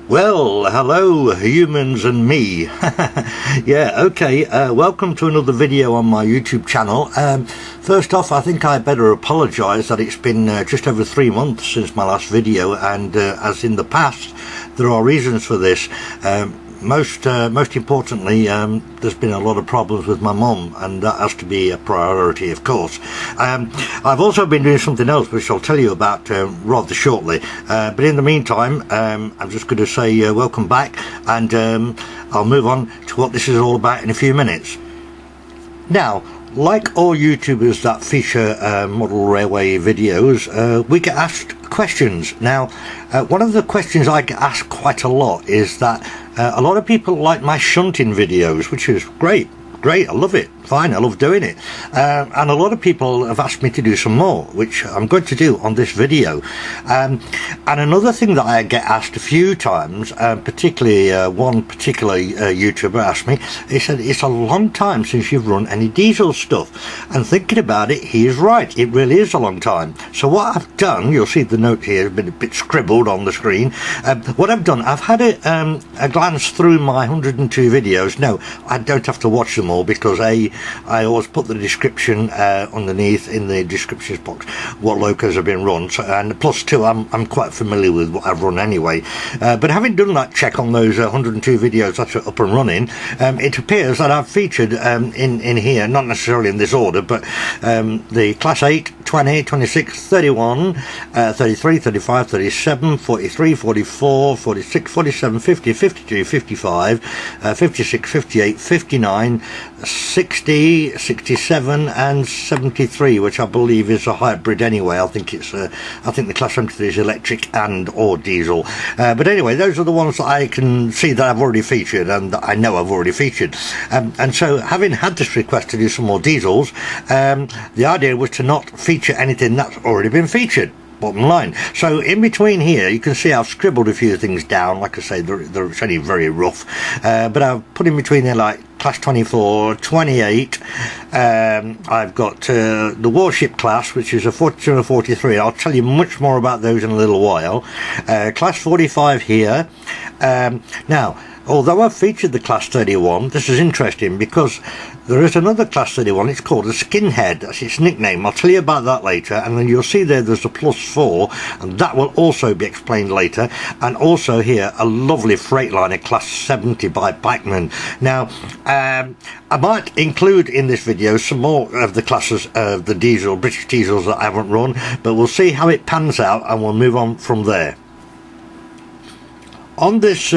Well, hello humans and me. Yeah, okay, welcome to another video on my YouTube channel. First off, I think I better apologise that it's been just over 3 months since my last video, and as in the past, there are reasons for this. Most importantly, there's been a lot of problems with my mum, and that has to be a priority, of course. I've also been doing something else which I'll tell you about rather shortly, but in the meantime, I'm just going to say welcome back, and I'll move on to what this is all about in a few minutes. Now, like all YouTubers that feature model railway videos, we get asked questions. Now, one of the questions I get asked quite a lot is that a lot of people like my shunting videos, which is great, I love it, fine, I love doing it, and a lot of people have asked me to do some more, which I'm going to do on this video. And another thing that I get asked a few times, particularly one particular YouTuber asked me, he said, it's a long time since you've run any diesel stuff, and thinking about it, he is right, it really is a long time. So what I've done, you'll see the note here has been a bit scribbled on the screen. What I've done, I've had a glance through my 102 videos. No, I don't have to watch them all, because I always put the description underneath in the descriptions box what locos have been run, so, and plus two, I'm quite familiar with what I've run anyway. But having done that check on those 102 videos that are up and running, it appears that I've featured in here, not necessarily in this order, but the class 8, 20, 26, 31, 33, 35, 37, 43, 44, 46, 47, 50, 52, 55, 56, 58, 59, 60, 67 and 73, which I believe is a hybrid anyway. I think the class 73 is electric and or diesel, but anyway, those are the ones that I can see that I've already featured and that I know I've already featured, and so having had this request to do some more diesels, the idea was to not feature anything that's already been featured, bottom line. So in between here you can see I've scribbled a few things down. Like I say, it's only very rough, but I've put in between there like class 24, 28, I've got the Warship class, which is a 42 and a 43. I'll tell you much more about those in a little while. Class 45 here. Now, although I've featured the class 31, this is interesting because there is another class 31, it's called a skinhead, that's its nickname. I'll tell you about that later, and then you'll see there's a plus 4, and that will also be explained later. And also here, a lovely Freightliner class 70 by Bachmann. Now, I might include in this video some more of the classes of the diesel, British diesels that I haven't run, but we'll see how it pans out and we'll move on from there. On this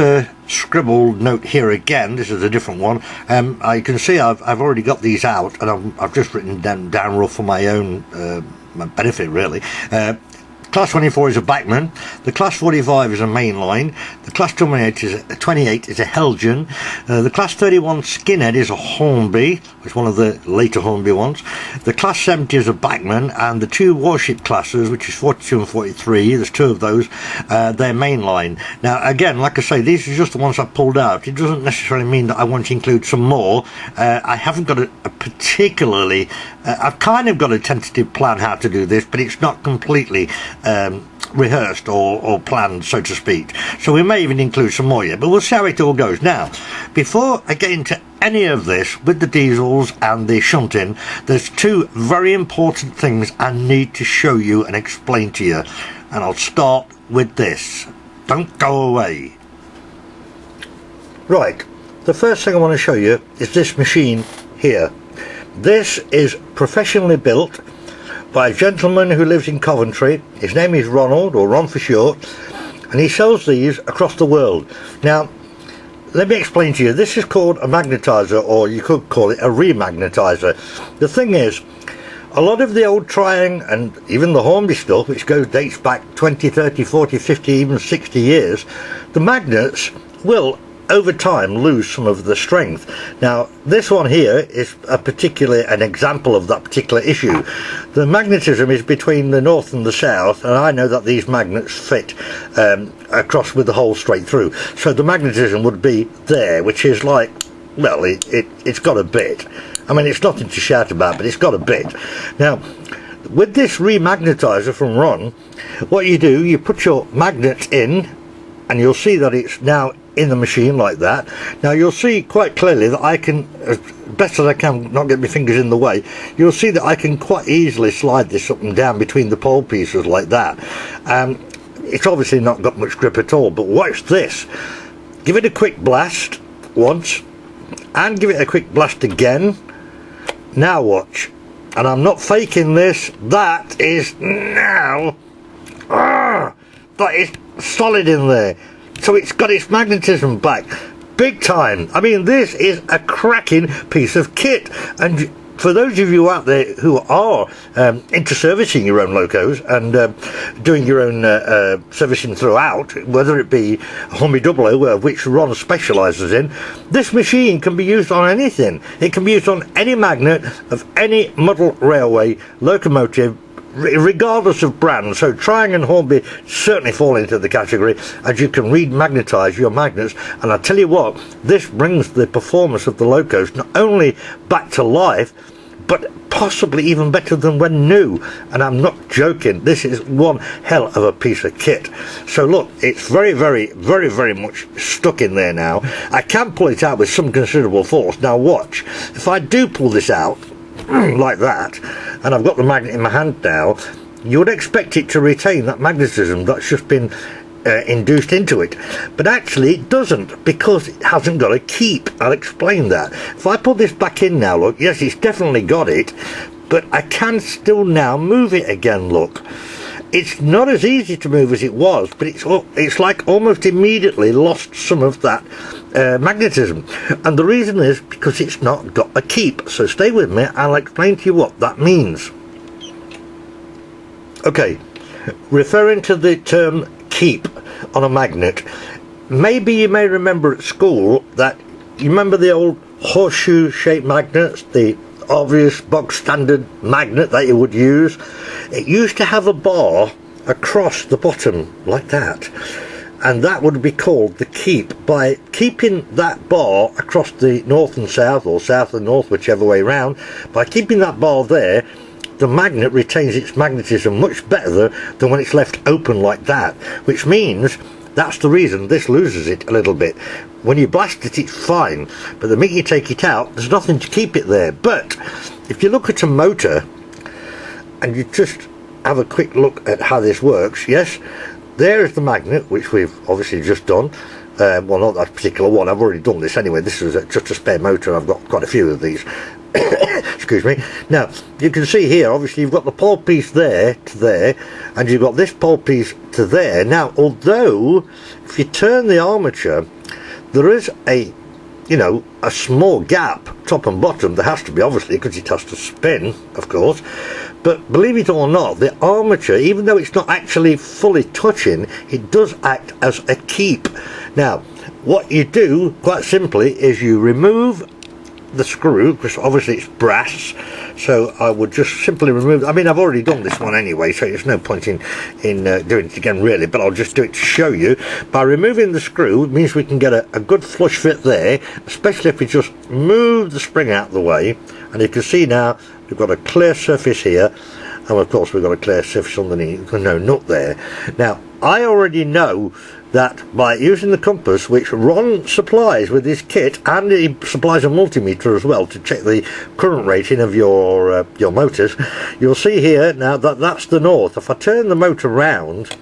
scribbled note here again, this is a different one. You can see I've already got these out, and I've just written them down rough for my own benefit, really. Class 24 is a Bachmann, the class 45 is a Mainline, the class 28 is a Heljan, the class 31 skinhead is a Hornby, which is one of the later Hornby ones, the class 70 is a Bachmann, and the two Warship classes, which is 42 and 43, there's two of those, they're Mainline. Now again, like I say, these are just the ones I pulled out. It doesn't necessarily mean that I want to include some more. I haven't got a particularly, I've kind of got a tentative plan how to do this, but it's not completely rehearsed or planned, so to speak, so we may even include some more yet, but we'll see how it all goes. Now, before I get into any of this with the diesels and the shunting, there's two very important things I need to show you and explain to you, and I'll start with this. Don't go away. Right, the first thing I want to show you is this machine here. This is professionally built by a gentleman who lives in Coventry. His name is Ronald, or Ron for short, and he sells these across the world. Now, let me explain to you, this is called a magnetizer, or you could call it a remagnetizer. The thing is, a lot of the old Tri-ang and even the Hornby stuff, which dates back 20, 30, 40, 50, even 60 years, the magnets will over time lose some of the strength. Now this one here is an example of that particular issue. The magnetism is between the north and the south, and I know that these magnets fit across with the hole straight through, so the magnetism would be there, which is like, well, it's got a bit. I mean, it's nothing to shout about, but it's got a bit. Now with this remagnetizer from Ron, what you do, you put your magnet in and you'll see that it's now in the machine like that. Now you'll see quite clearly that I can, as best as I can, not get my fingers in the way, you'll see that I can quite easily slide this up and down between the pole pieces like that. It's obviously not got much grip at all, but watch this. Give it a quick blast once, and give it a quick blast again. Now watch, and I'm not faking this, that is now, that is solid in there. So it's got its magnetism back, big time. I mean, this is a cracking piece of kit. And for those of you out there who are into servicing your own locos and doing your own servicing throughout, whether it be Hornby 00, which Ron specialises in, this machine can be used on anything. It can be used on any magnet of any model railway locomotive, regardless of brand. So Tri-ang and Hornby certainly fall into the category, as you can remagnetise your magnets. And I tell you what, this brings the performance of the locos not only back to life, but possibly even better than when new. And I'm not joking, this is one hell of a piece of kit. So look, it's very, very, very, very much stuck in there now. I can pull it out with some considerable force. Now watch, if I do pull this out like that, and I've got the magnet in my hand now, you would expect it to retain that magnetism that's just been induced into it, but actually it doesn't, because it hasn't got a keep. I'll explain that. If I put this back in now, look, yes, it's definitely got it, but I can still now move it again. Look, it's not as easy to move as it was, but it's like almost immediately lost some of that magnetism, and the reason is because it's not got a keep. So stay with me, I'll explain to you what that means. Okay, referring to the term keep on a magnet, maybe you may remember at school that, you remember the old horseshoe shaped magnets, the obvious box standard magnet that you would use. It used to have a bar across the bottom like that, and that would be called the keep. By keeping that bar across the north and south, or south and north, whichever way round, by keeping that bar there, the magnet retains its magnetism much better than when it's left open like that, which means that's the reason this loses it a little bit. When you blast it, it's fine, but the minute you take it out, there's nothing to keep it there. But if you look at a motor and you just have a quick look at how this works, yes, there is the magnet, which we've obviously just done. Well, not that particular one, I've already done this anyway. This is just a spare motor, I've got quite a few of these. Excuse me. Now you can see here, obviously you've got the pole piece there to there, and you've got this pole piece to there. Now, although if you turn the armature, there is a, you know, a small gap top and bottom. There has to be, obviously, because it has to spin, of course. But believe it or not, the armature, even though it's not actually fully touching, it does act as a keep. Now what you do, quite simply, is you remove the screw, because obviously it's brass, so I would just simply remove, I mean, I've already done this one anyway, so there's no point in doing it again really, but I'll just do it to show you. By removing the screw, it means we can get a good flush fit there, especially if we just move the spring out of the way. And you can see now we've got a clear surface here, and of course we've got a clear surface underneath, no nut there. Now I already know that by using the compass, which Ron supplies with his kit, and he supplies a multimeter as well to check the current rating of your motors, you'll see here now that that's the north. If I turn the motor round,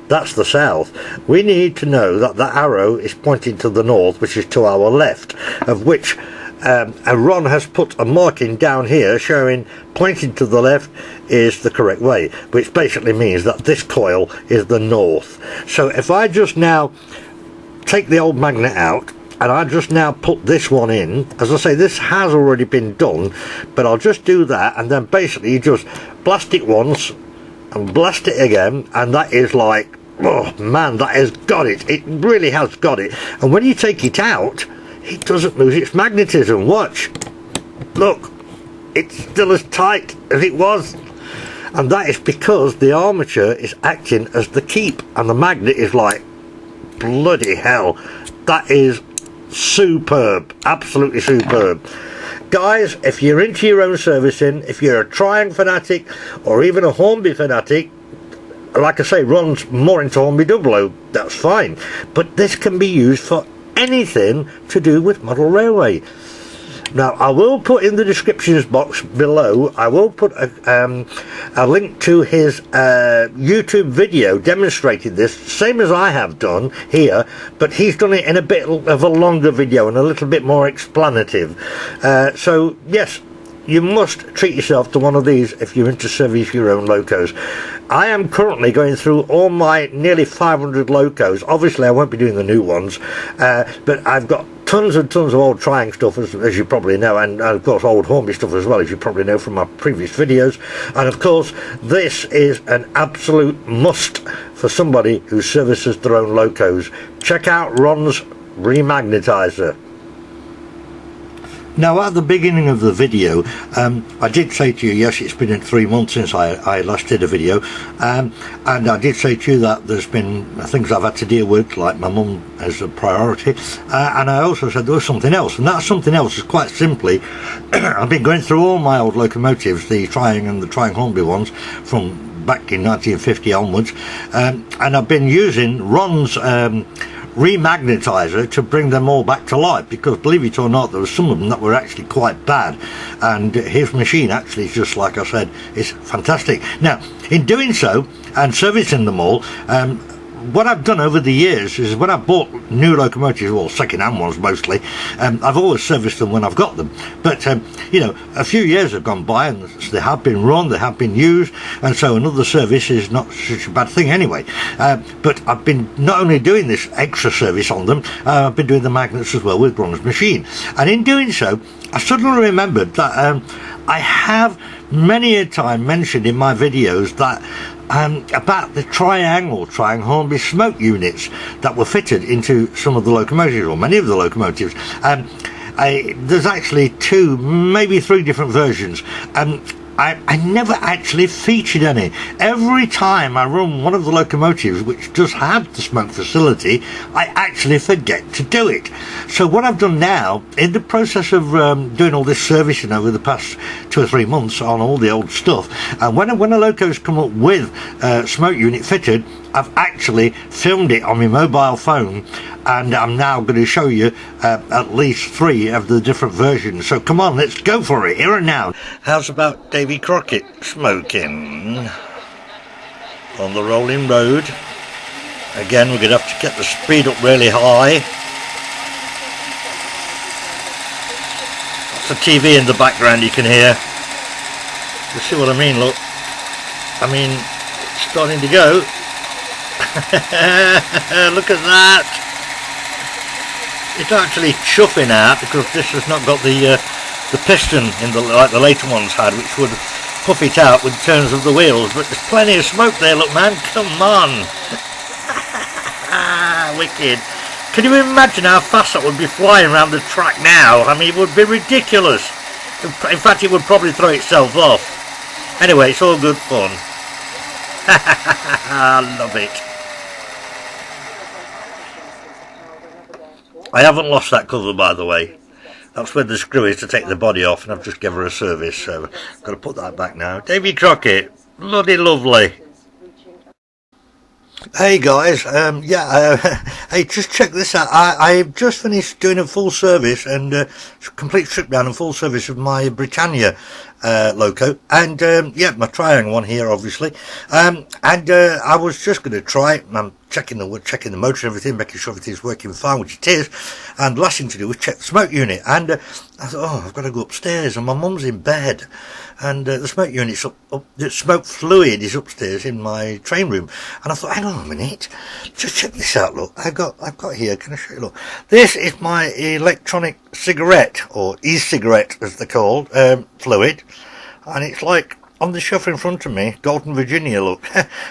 that's the south. We need to know that that arrow is pointing to the north, which is to our left, of which Ron has put a marking down here showing pointing to the left is the correct way, which basically means that this coil is the north. So if I just now take the old magnet out and I just now put this one in, as I say, this has already been done, but I'll just do that, and then basically you just blast it once and blast it again, and that is like, oh man, that has got it. It really has got it. And when you take it out, it doesn't lose its magnetism. Watch, look, it's still as tight as it was, and that is because the armature is acting as the keep, and the magnet is like, bloody hell, that is superb, absolutely superb. Guys, if you're into your own servicing, if you're a Tri-ang fanatic or even a Hornby fanatic, like I say, runs more into Hornby 00, that's fine. But this can be used for anything to do with model railway. Now, I will put in the descriptions box below, I will put a link to his YouTube video demonstrating this, same as I have done here, but he's done it in a bit of a longer video and a little bit more explanative. So, yes, you must treat yourself to one of these if you're into service your own locos. I am currently going through all my nearly 500 locos. Obviously, I won't be doing the new ones, but I've got tons and tons of old Tri-ang stuff, as you probably know, and of course old Hornby stuff as well, as you probably know from my previous videos. And of course, this is an absolute must for somebody who services their own locos. Check out Ron's Remagnetizer. Now, at the beginning of the video, I did say to you, yes, it's been 3 months since I last did a video, and I did say to you that there's been things I've had to deal with, like my mum as a priority, and I also said there was something else, and that something else is quite simply, I've been going through all my old locomotives, the Tri-ang and the Tri-ang Hornby ones, from back in 1950 onwards, and I've been using Ron's Remagnetizer to bring them all back to life, because believe it or not, there were some of them that were actually quite bad, and his machine actually, just like I said, is fantastic. Now, in doing so and servicing them all, what I've done over the years is when I've bought new locomotives, well, second-hand ones mostly, I've always serviced them when I've got them. But, you know, a few years have gone by and they have been run, they have been used, and so another service is not such a bad thing anyway. But I've been not only doing this extra service on them, I've been doing the magnets as well with Ron's machine. And in doing so, I suddenly remembered that I have many a time mentioned in my videos that about the Tri-ang or Tri-ang Hornby smoke units that were fitted into some of the locomotives, or many of the locomotives. There's actually 2, maybe 3 different versions. I never actually featured any. Every time I run one of the locomotives which does have the smoke facility, I actually forget to do it. So what I've done now, in the process of doing all this servicing over the past 2 or 3 months on all the old stuff, and when a loco's come up with smoke unit fitted, I've actually filmed it on my mobile phone, and I'm now going to show you at least 3 of the different versions. So come on, let's go for it, here and now. How's about Davy Crockett smoking on the rolling road? Again, we're going to have to get the speed up really high. That's the TV in the background you can hear. You see what I mean, look. I mean, it's starting to go. Look at that. It's actually chuffing out because this has not got the piston in like the later ones had, which would puff it out with turns of the wheels. But there's plenty of smoke there, look, man. Come on. Wicked. Can you imagine how fast that would be flying around the track now? I mean, it would be ridiculous. In fact, it would probably throw itself off. Anyway, it's all good fun. I love it. I haven't lost that cover, by the way. That's where the screw is to take the body off, and I've just given her a service, so I've got to put that back now. Davy Crockett, bloody lovely. Hey guys, hey, just check this out. I've just finished doing a full service and complete strip down and full service of my Britannia loco, and yeah, my Tri-ang one here, obviously, and I was just going to try it. I'm checking the motor and everything, making sure everything's working fine, which it is, and the last thing to do was check the smoke unit. And I thought, oh, I've got to go upstairs, and my mum's in bed, and the smoke unit's up, the smoke fluid is upstairs in my train room. And I thought, hang on a minute, just check this out. Look, I've got here, can I show you? Look, this is my electronic cigarette, or e-cigarette as they're called, fluid, and it's like on the shelf in front of me, Golden Virginia, look.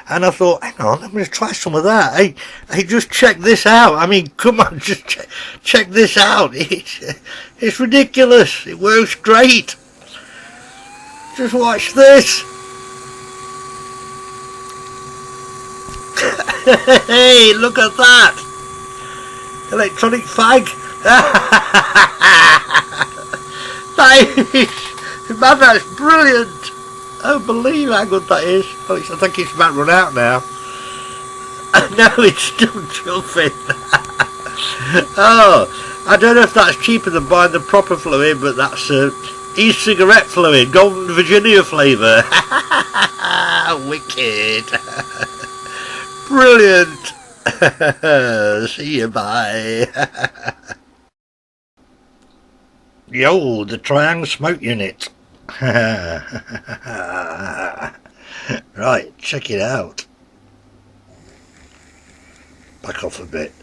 And I thought, hang on, I'm going to try some of that. Hey, just check this out. I mean, come on, just check this out. It's ridiculous. It works great. Just watch this. Hey, look at that. Electronic fag. Man, that's brilliant. I don't believe how good that is. Oh, I think it's about run out now. No, it's still jumping. Oh, I don't know if that's cheaper than buying the proper fluid, but that's e-cigarette fluid, Golden Virginia flavour. Wicked. Brilliant. See you, bye. Yo, the Tri-ang smoke unit. Right, check it out. Back off a bit.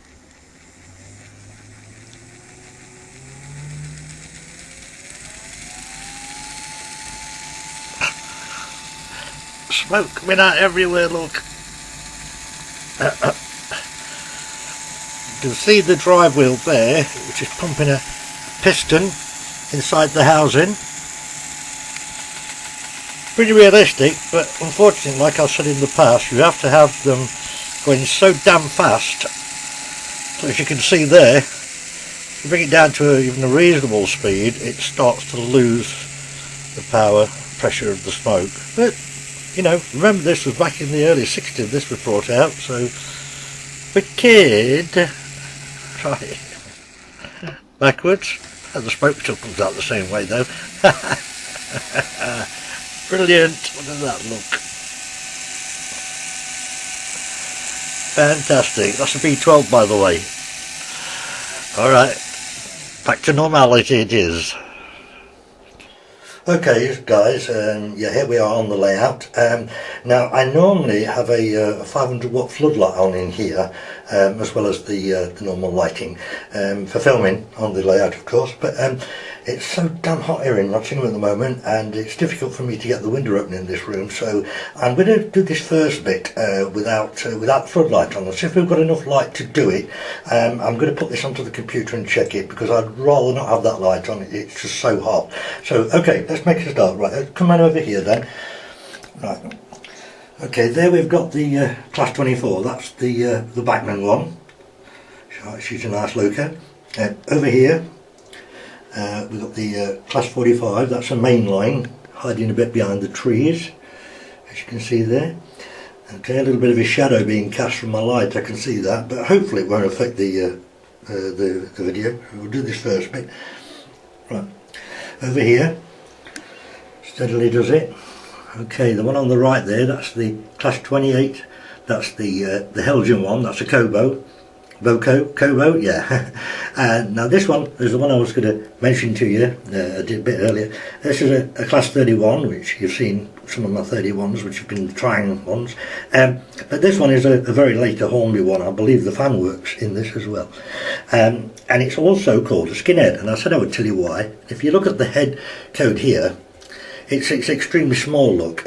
Smoke coming out everywhere, look. You can see the drive wheel there, which is pumping a piston inside the housing. Pretty realistic, but unfortunately, like I said in the past, you have to have them going so damn fast. So as you can see there, if you bring it down to even a reasonable speed, it starts to lose the power, pressure of the smoke. But you know, remember this was back in the early 60s this was brought out, so wicked. Right, backwards, and the smoke still comes out the same way though. Brilliant, what does that look? Fantastic, that's a V12 by the way. Alright, back to normality it is. Okay guys, yeah, here we are on the layout. Now I normally have a 500 watt floodlight on in here, as well as the normal lighting for filming on the layout of course, but it's so damn hot here in Nottingham at the moment and it's difficult for me to get the window open in this room, so I'm going to do this first bit without the floodlight on. So if we've got enough light to do it, I'm going to put this onto the computer and check it, because I'd rather not have that light on. It's just so hot. So okay, let's make a start. Right, come on over here then. Right, okay, there we've got the class 24, that's the Bachmann one. She's a nice looker. Over here we've got the class 45, that's a Mainline, hiding a bit behind the trees, as you can see there. Okay, a little bit of a shadow being cast from my light, I can see that, but hopefully it won't affect the video. We'll do this first bit. Right, over here, steadily does it. Okay, the one on the right there, that's the class 28, that's the Heljan one, that's a Kobo. Kobo, yeah. Now this one is the one I was going to mention to you, I did a bit earlier. This is a class 31, which you've seen some of my 31s, which have been the Tri-ang ones. But this one is a very later Hornby one. I believe the fan works in this as well. And it's also called a skinhead, and I said I would tell you why. If you look at the head code here, it's extremely small look.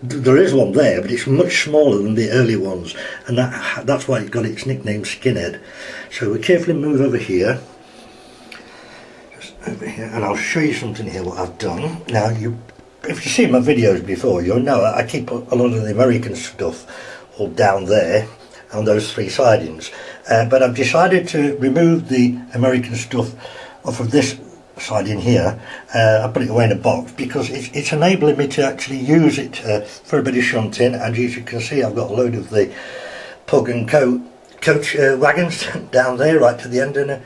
There is one there, but it's much smaller than the early ones, and that's why it got its nickname Skinhead. So we carefully move over here, just over here, and I'll show you something here what I've done. Now, if you've seen my videos before, you'll know I keep a lot of the American stuff all down there on those three sidings, but I've decided to remove the American stuff off of this side in here. I put it away in a box because it's enabling me to actually use it for a bit of shunting, and as you can see I've got a load of the Pugh Co coach wagons down there right to the end, and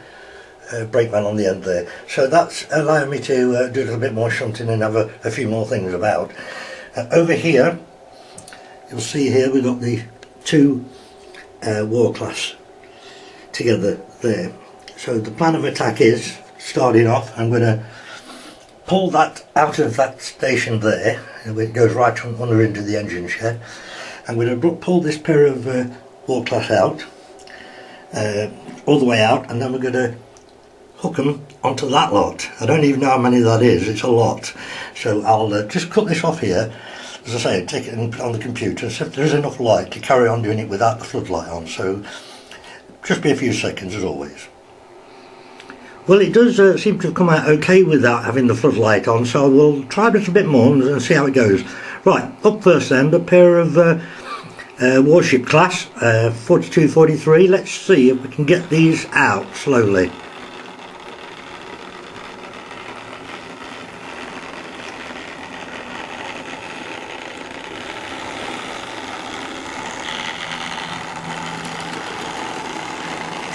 a brakeman on the end there, so that's allowing me to do a little bit more shunting and have a few more things about. Over here you'll see here we've got the two war class together there. So the plan of attack is, starting off, I'm going to pull that out of that station there, and it goes right under into the engine shed. I'm going to pull this pair of war class out, all the way out, and then we're going to hook them onto that lot. I don't even know how many that is, it's a lot. So I'll just cut this off here, as I say, take it and put it on the computer, so if there is enough light to carry on doing it without the floodlight on, so just be a few seconds as always. Well, it does seem to have come out okay without having the floodlight on, so we'll try a little bit more and see how it goes. Right, up first then, a pair of Warship class, 42-43. Let's see if we can get these out slowly.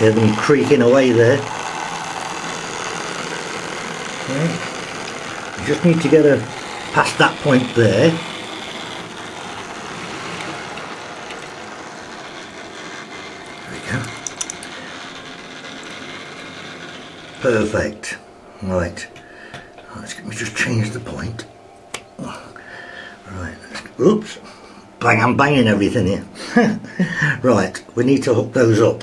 Hear them creaking away there. Okay. You just need to get past that point there. There we go. Perfect. Right. Let me just change the point. Right. Oops. Bang, I'm banging everything here. Right. We need to hook those up.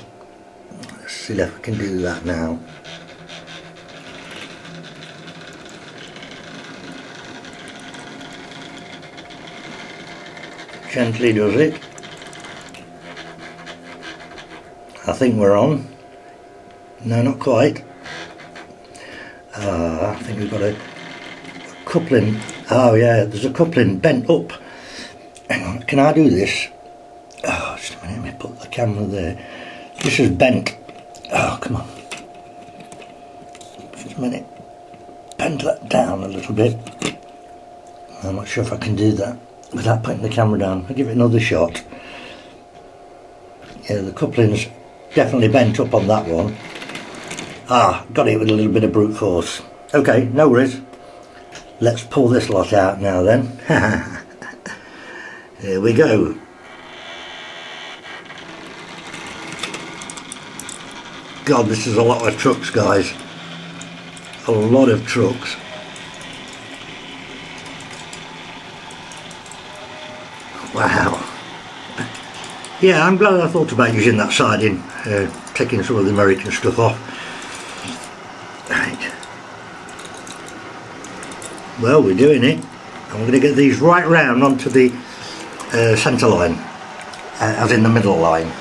Let's see if I can do that now. Gently does it. I think we're on. No, not quite. I think we've got a coupling. Oh yeah, there's a coupling bent up. Hang on, can I do this? Oh, just a minute, let me put the camera there. This is bent. Oh, come on. Just a minute. Bend that down a little bit. I'm not sure if I can do that without putting the camera down. I'll give it another shot. Yeah, the coupling's definitely bent up on that one. Ah, got it with a little bit of brute force. Okay, no worries. Let's pull this lot out now then. Here we go. God, this is a lot of trucks, guys. A lot of trucks. Wow. Yeah, I'm glad I thought about using that siding, taking some of the American stuff off. Right. Well, we're doing it. I'm going to get these right round onto the centre line, as in the middle line.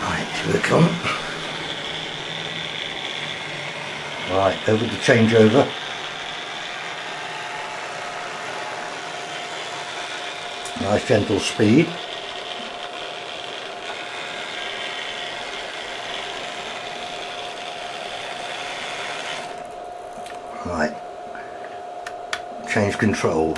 Right, here we come. Right, over the changeover. Nice gentle speed. Right, change control.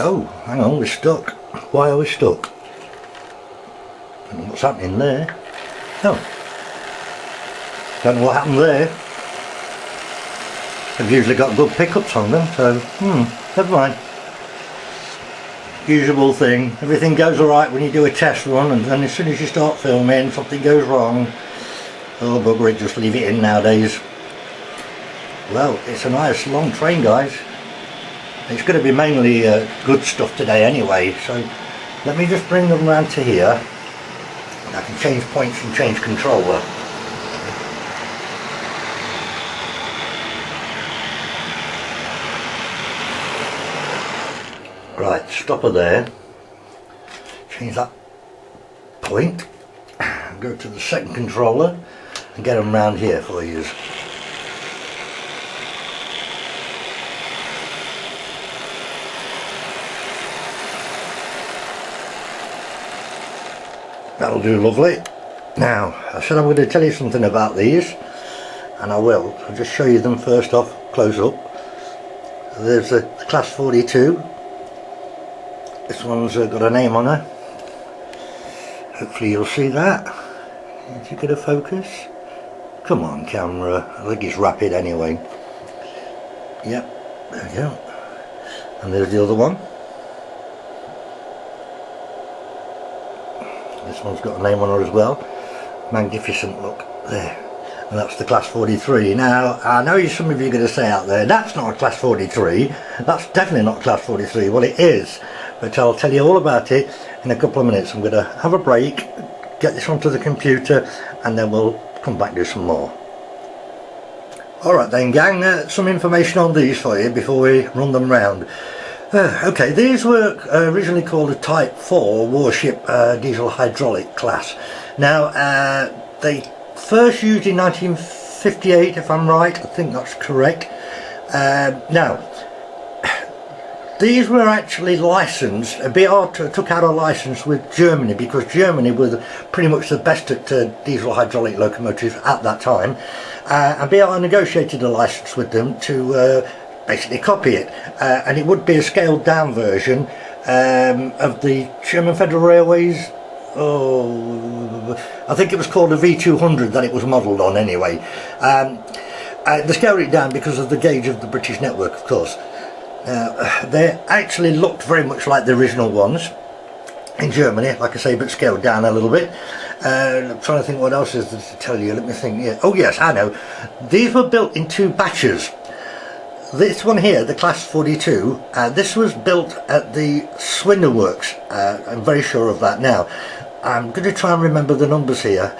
Oh, hang on, we're stuck. Why are we stuck? I don't know what's happening there. Oh, don't know what happened there. I've usually got good pickups on them, so never mind. Usual thing. Everything goes alright when you do a test run, and then as soon as you start filming, something goes wrong. Oh bugger it, just leave it in nowadays. Well, it's a nice long train, guys. It's going to be mainly good stuff today anyway, so let me just bring them round to here. I can change points and change controller. Right, stopper there. Change that point. Go to the second controller and get them round here for you. That'll do lovely. Now, I said I'm going to tell you something about these, and I will. I'll just show you them first off, close up. There's the Class 42. This one's got a name on her. Hopefully you'll see that. Did you get a focus? Come on, camera. I think it's rapid anyway. Yep, there we go. And there's the other one. This one's got a name on her as well. Magnificent look there. And that's the Class 43. Now, I know some of you are going to say out there, that's not a Class 43. That's definitely not Class 43. Well, it is. But I'll tell you all about it in a couple of minutes. I'm going to have a break, get this onto the computer, and then we'll come back and do some more. Alright then, gang, some information on these for you before we run them round. Okay, these were originally called a Type 4 warship diesel hydraulic class. Now, they first used in 1958, if I'm right. I think that's correct. Now, these were actually licensed. BR took out a license with Germany because Germany were pretty much the best at diesel hydraulic locomotives at that time. And BR negotiated a license with them to basically copy it. And it would be a scaled down version of the German Federal Railways oh, I think it was called a V200 that it was modelled on anyway. They scaled it down because of the gauge of the British network, of course. They actually looked very much like the original ones in Germany, like I say, but scaled down a little bit. I'm trying to think what else is there to tell you. Let me think. Yeah. Oh yes, I know. These were built in 2 batches. This one here, the Class 42, this was built at the Swindon Works. I'm very sure of that now. I'm going to try and remember the numbers here.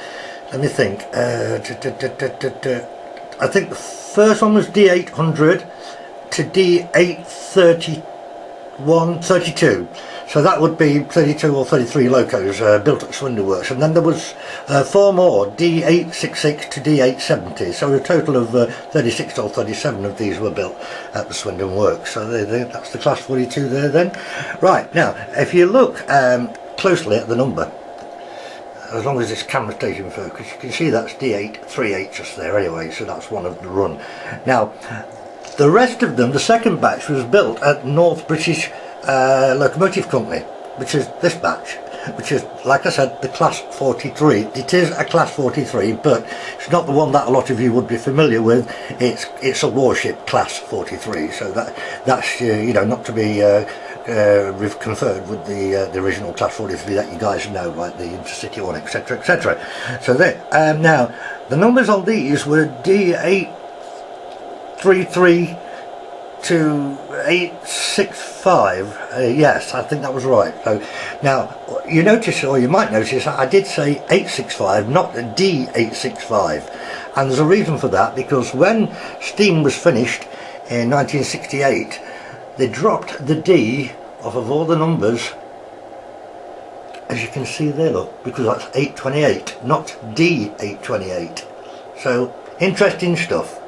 Let me think. I think the first one was D800 to D831, 32. So that would be 32 or 33 locos built at Swindon Works. And then there was 4 more, D866 to D870. So a total of 36 or 37 of these were built at the Swindon Works. So that's the Class 42 there then. Right, now, if you look closely at the number, as long as this camera stays in focus, you can see that's D838 just there anyway, so that's one of the run. Now, the rest of them, the second batch, was built at North British Locomotive Company, which is this batch, which is, like I said, the Class 43. It is a Class 43, but it's not the one that a lot of you would be familiar with. It's a warship Class 43, so that's you know, not to be conferred with the original Class 43 that you guys know, like the Intercity one, etc, etc. So there. Now, the numbers on these were D833 to 865. Yes, I think that was right. So now you notice, or you might notice, I did say 865, not D865, and there's a reason for that, because when steam was finished in 1968, they dropped the D off of all the numbers, as you can see there, look, because that's 828, not D828. So interesting stuff.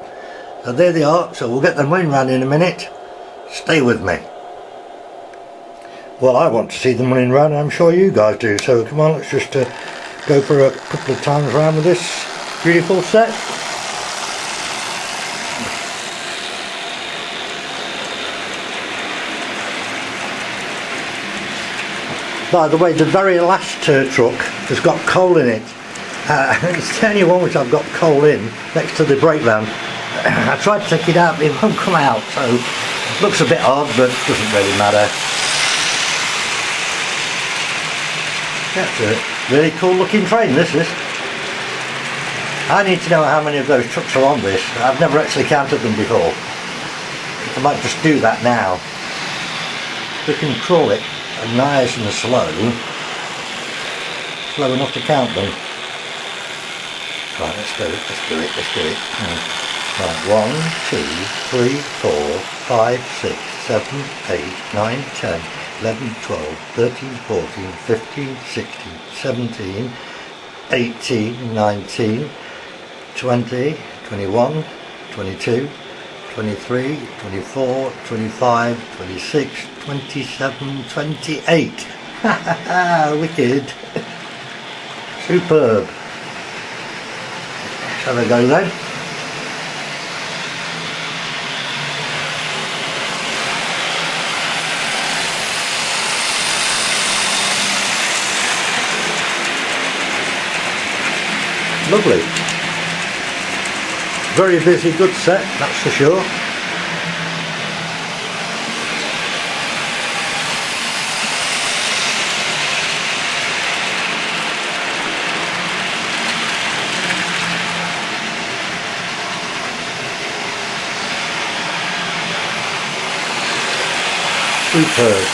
So there they are. So we'll get them running round in a minute. Stay with me. Well, I want to see them running round, and I'm sure you guys do. So come on, let's just go for a couple of times around with this beautiful set. By the way, the very last truck has got coal in it. It's the only one which I've got coal in, next to the brake van. I tried to take it out, but it won't come out, so it looks a bit odd, but it doesn't really matter. That's a really cool looking train, this is. I need to know how many of those trucks are on this. I've never actually counted them before. I might just do that now. We can crawl it nice and slow enough to count them. Right, let's do it. Right, 1, 2, 3, 4, 5, 6, 7, 8, 9, 10, 11, 12, 13, 14, 15, 16, 17, 18, 19, 20, 21, 22, 23, 24, 25, 26, 27, 28. Ha ha ha, wicked. Superb. Shall I go then? Lovely. Very busy, good set, that's for sure. Superb.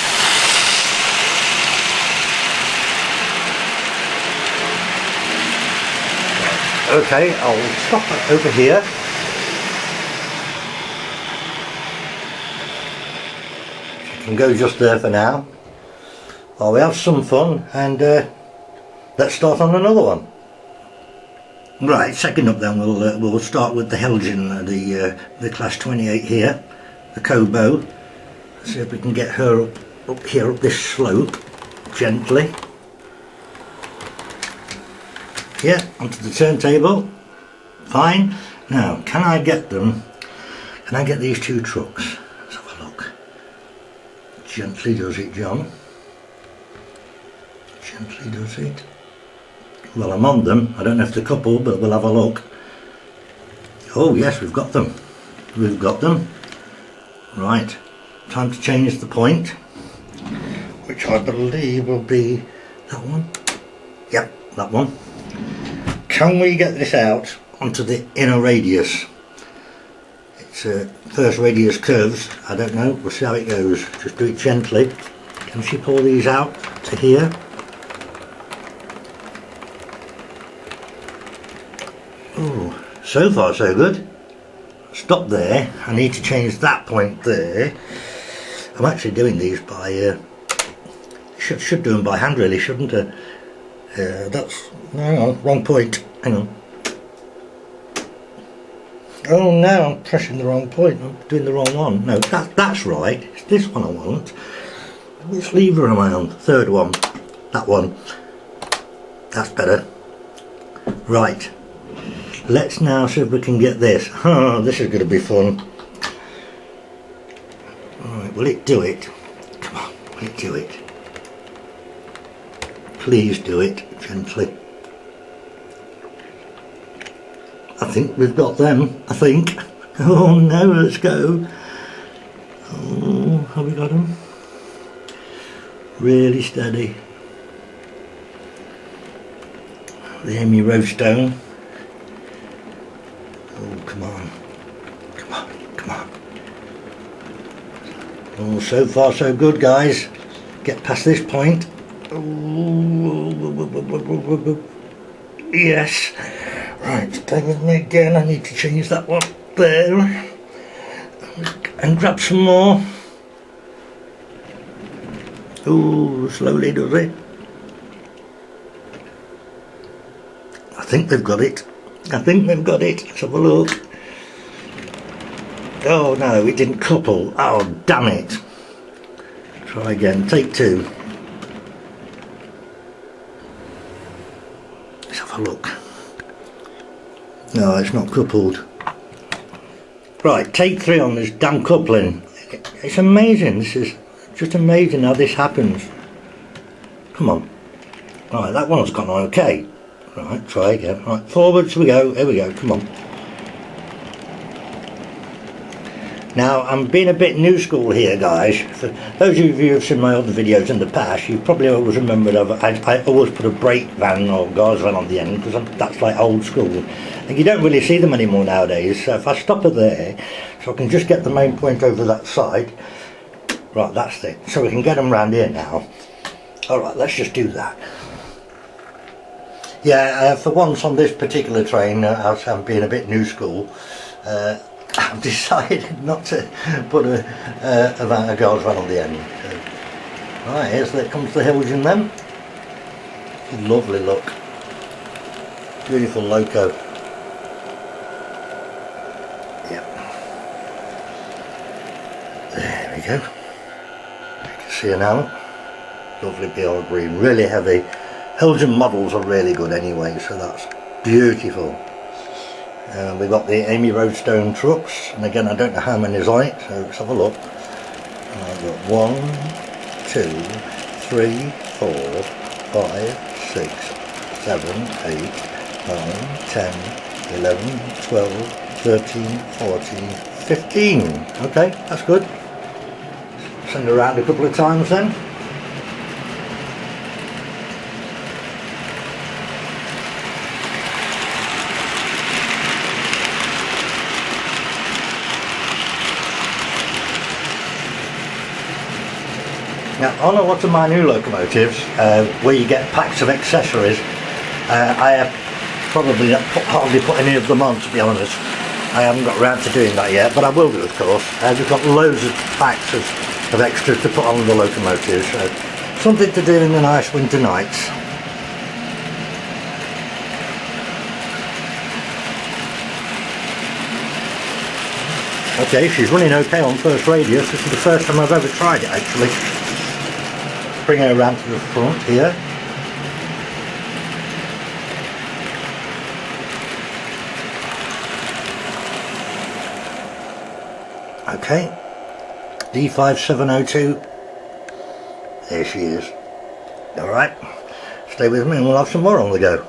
Okay, I'll stop over here. You can go just there for now. Well, we have some fun, and let's start on another one. Right, second up then, we'll start with the Heljan, the Class 28 here, the Kobo. See if we can get her up here, up this slope, gently. Yeah, onto the turntable. Fine. Now, can I get them? Can I get these 2 trucks? Let's have a look. Gently does it, John. Gently does it. Well, I'm on them. I don't know if they're coupled, but we'll have a look. Oh yes, we've got them. We've got them. Right, time to change the point, which I believe will be that one. Yep, that one. Can we get this out onto the inner radius? It's first radius curves. I don't know. We'll see how it goes. Just do it gently. Can she pull these out to here? Oh, so far so good. Stop there. I need to change that point there. I'm actually doing these by should do them by hand really, shouldn't I? That's no, hang on, wrong point. Hang on. Oh no, I'm pressing the wrong point. I'm doing the wrong one. No, that's right. It's this one I want. Which lever am I on? Third one. That one. That's better. Right. Let's now see if we can get this. Oh, this is going to be fun. Alright, will it do it? Come on, will it do it? Please do it, gently. I think we've got them, I think. Oh no, let's go. Oh, have we got them? Really steady. The Amey Roadstone. Oh, come on. Come on, come on. Oh, so far so good, guys. Get past this point. Oh, yes. Right, stay with me again. I need to change that one there. And grab some more. Oh, slowly does it. I think they've got it. I think they've got it. Let's have a look. Oh no, it didn't couple. Oh, damn it. Try again. Take two. Let's have a look. No, it's not coupled. Right, take three on this damn coupling. It's amazing. This is just amazing how this happens. Come on. Right, that one's gone okay. Right, try again. Right, forwards we go. Here we go. Come on. Now, I'm being a bit new school here, guys. For those of you who have seen my other videos in the past, you probably always remembered I always put a brake van or guards van on the end, because that's like old school. And you don't really see them anymore nowadays. So if I stop it there, so I can just get the main point over that side. Right, that's it. So we can get them round here now. Alright, let's just do that. Yeah, for once on this particular train, I'm being a bit new school. I've decided not to put a guards van on the end. So, right, here comes the Heljan then. Lovely look. Beautiful loco. Yep. There we go. You can see her now. Lovely pale green, really heavy. Heljan models are really good anyway, so that's beautiful. We've got the Amey Roadstone trucks, and again I don't know how many is on it, so let's have a look. I've got 1, 2, 3, 4, 5, 6, 7, 8, 9, 10, 11, 12, 13, 14, 15. Okay, that's good. Send her around a couple of times then. Now, on a lot of my new locomotives, where you get packs of accessories, I have probably hardly put any of them on, to be honest. I haven't got around to doing that yet, but I will do, of course. We've got loads of packs of extras to put on the locomotives, so something to do in the nice winter nights. Okay, she's running okay on first radius. This is the first time I've ever tried it, actually. Bring her around to the front here. Okay, D5702. There she is. Alright, stay with me and we'll have some more on the go.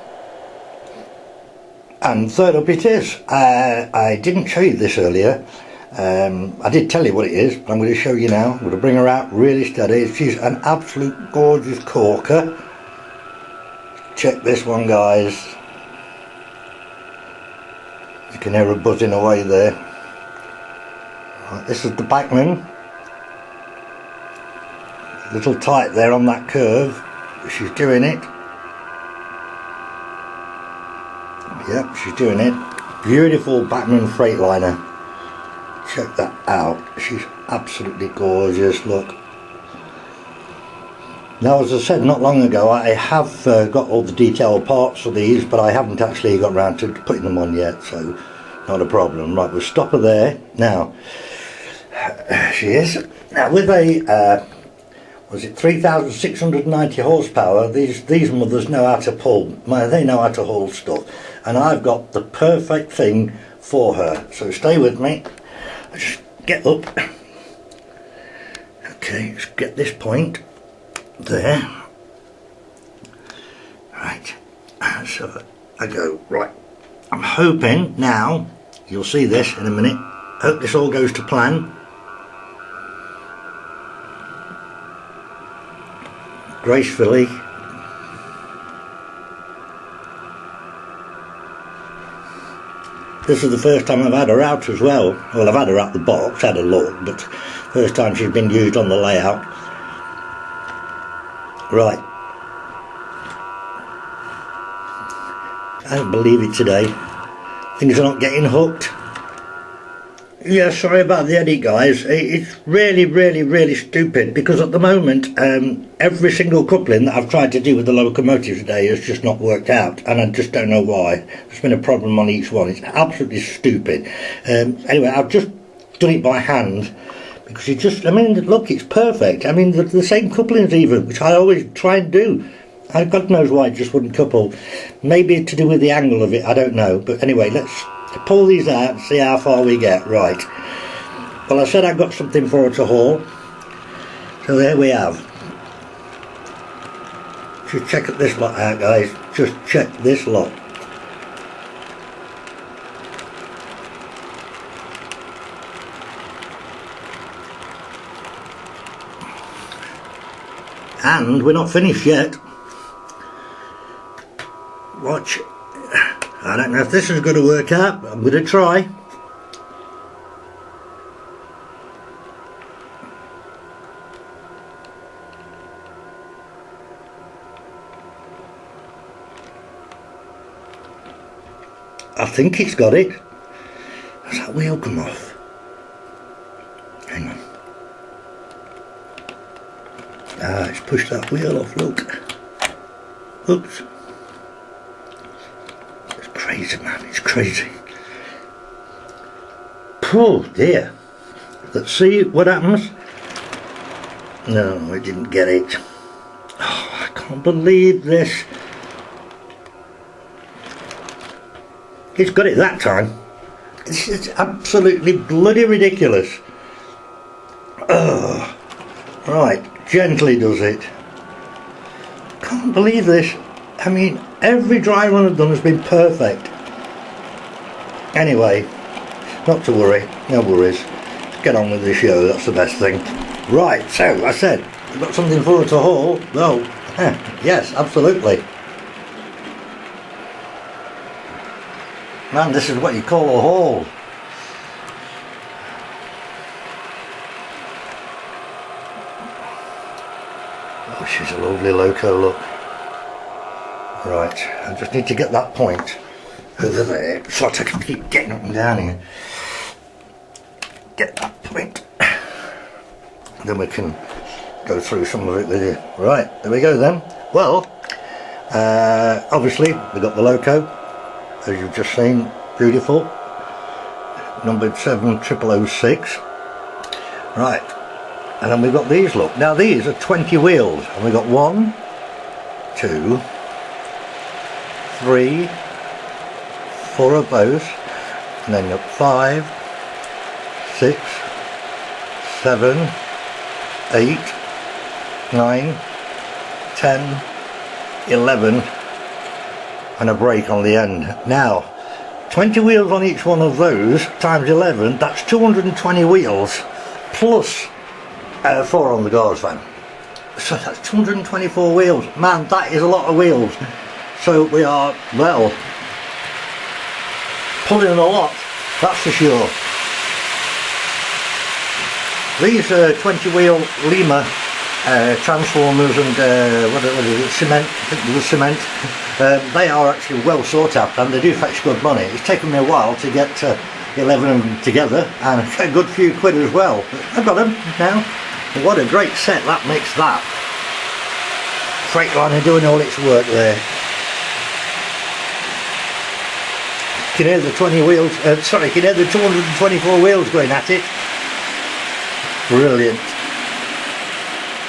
And third up it is. I didn't show you this earlier. I did tell you what it is, but I'm going to show you now. I'm going to bring her out really steady. She's an absolute gorgeous corker. Check this one, guys. You can hear her buzzing away there. Right, this is the Bachmann. A little tight there on that curve. She's doing it. Yep, she's doing it. Beautiful Bachmann Freightliner. Check that out. She's absolutely gorgeous. Look. Now, as I said not long ago, I have got all the detailed parts for these, but I haven't actually got around to putting them on yet, so not a problem. Right, we'll stop her there. Now, she is. Now, with a was it 3,690 horsepower, these mothers know how to pull. They know how to haul stuff, and I've got the perfect thing for her. So stay with me. Just get up. Okay, let's get this point there. Right. So I go right. I'm hoping now you'll see this in a minute. Hope this all goes to plan. Gracefully. This is the first time I've had her out as well. Well, I've had her out the box, had a look, but first time she's been used on the layout. Right. I don't believe it today. Things are not getting hooked. Yeah, sorry about the edit, guys. It's really stupid, because at the moment every single coupling that I've tried to do with the locomotive today has just not worked out, and I just don't know why. There's been a problem on each one. It's absolutely stupid. Anyway, I've just done it by hand, because you just, I mean, look, it's perfect. I mean, the same couplings even, which I always try and do. God knows why it just wouldn't couple. Maybe to do with the angle of it, I don't know. But anyway, let's pull these out and see how far we get. Right. Well, I said I got something for her to haul. So there we have. Just check this lot out, guys. Just check this lot. And we're not finished yet. Watch. I don't know if this is going to work out, but I'm going to try. I think it's got it. Has that wheel come off? Hang on. Ah, it's pushed that wheel off, look. Oops. It's crazy, man, it's crazy. Oh dear. Let's see what happens. No, it didn't get it. Oh, I can't believe this. It's got it that time. It's absolutely bloody ridiculous. Oh, right, gently does it. Can't believe this. I mean, every dry run I've done has been perfect. Anyway, not to worry, no worries. Let's get on with the show, that's the best thing. Right, so I said, I've got something for her to haul. Well, yes, absolutely. Man, this is what you call a haul. Oh, she's a lovely loco, look. Right, I just need to get that point over there so I can keep getting up and down here. Get that point. Then we can go through some of it with you. Right, there we go then. Well, obviously we got the loco. As you've just seen, beautiful, numbered 70006. Right, and then we've got these, look. Now these are 20 wheels, and we've got 1, 2, 3, 4 of those, and then you've got 5, 6, 7, 8, 9, 10, 11 and a brake on the end. Now 20 wheels on each one of those times 11, that's 220 wheels plus 4 on the guards van. So that's 224 wheels. Man, that is a lot of wheels. So we are, well, pulling a lot, that's for sure. These 20 wheel Lima transformers and what is it, cement, I think it was cement, they are actually well sought after and they do fetch good money. It's taken me a while to get 11 of them together and a good few quid as well. But I've got them now. And what a great set that makes that. Freightliner doing all its work there. You can hear the 20 wheels, sorry, you can hear the 224 wheels going at it. Brilliant.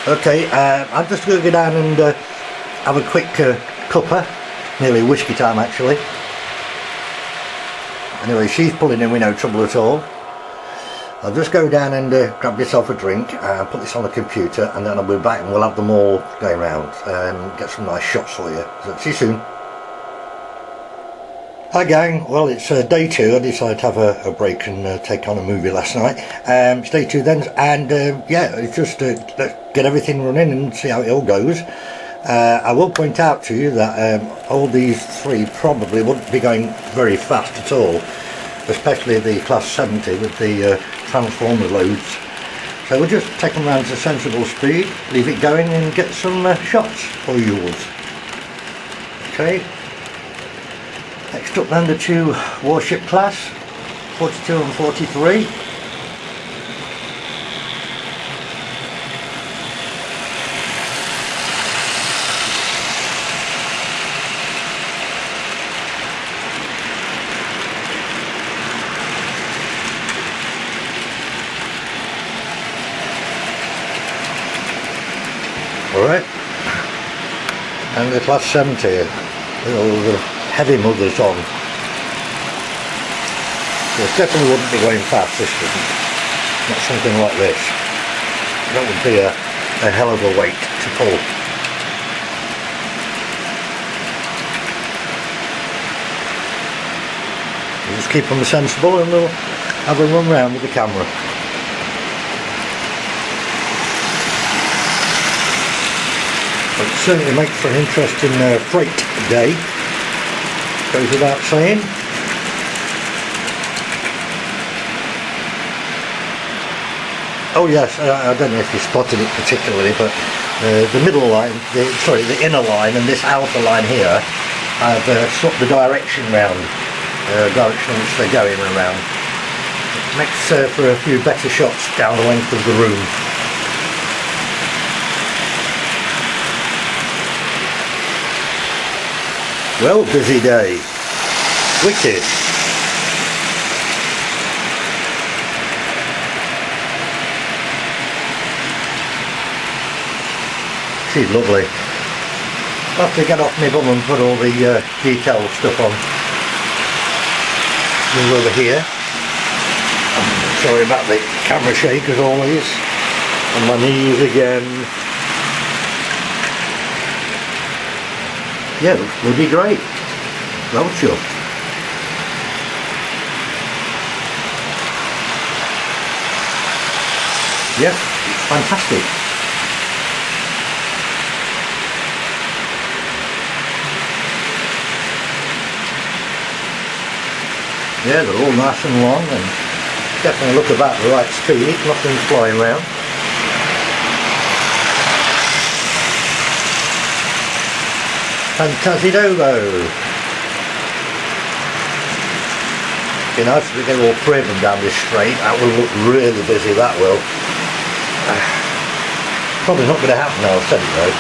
Okay, I'm just going to go down and have a quick cuppa, nearly whiskey time actually. Anyway, she's pulling in with no trouble at all. I'll just go down and grab myself a drink and put this on the computer, and then I'll be back and we'll have them all going round and get some nice shots for you. So see you soon. Hi gang, well it's day 2. I decided to have a break and take on a movie last night. It's day 2 then, and yeah, it's just let's get everything running and see how it all goes. I will point out to you that all these 3 probably wouldn't be going very fast at all, especially the class 70 with the transformer loads. So we'll just take them around to sensible speed, leave it going and get some shots for yours. Okay. Next up then the 2 warship class, 42 and 43. Alright, and the class 70, all the heavy mothers on. So it definitely wouldn't be going fast, this wouldn't. Not something like this. That would be a hell of a weight to pull. We'll just keep them sensible and we'll have a run round with the camera. But it certainly makes for an interesting freight day. Goes without saying. Oh yes, I don't know if you spotted it particularly, but the middle line, the inner line and this outer line here, I've swapped the direction round, direction in which they're going around. It makes for a few better shots down the length of the room. Well, busy day. Wicked. She's lovely. I'll have to get off my bum and put all the detail stuff on. Move over here. Sorry about the camera shake as always. On my knees again. Yeah, looks bloody great. Well sure. Yeah, it's fantastic. Yeah, they're all nice and long and definitely look about the right speed, nothing's flying around. Fantastidogo! Be nice if we get all 3 of them down this straight. That will look really busy, that will. Probably not going to happen, I'll tell you though.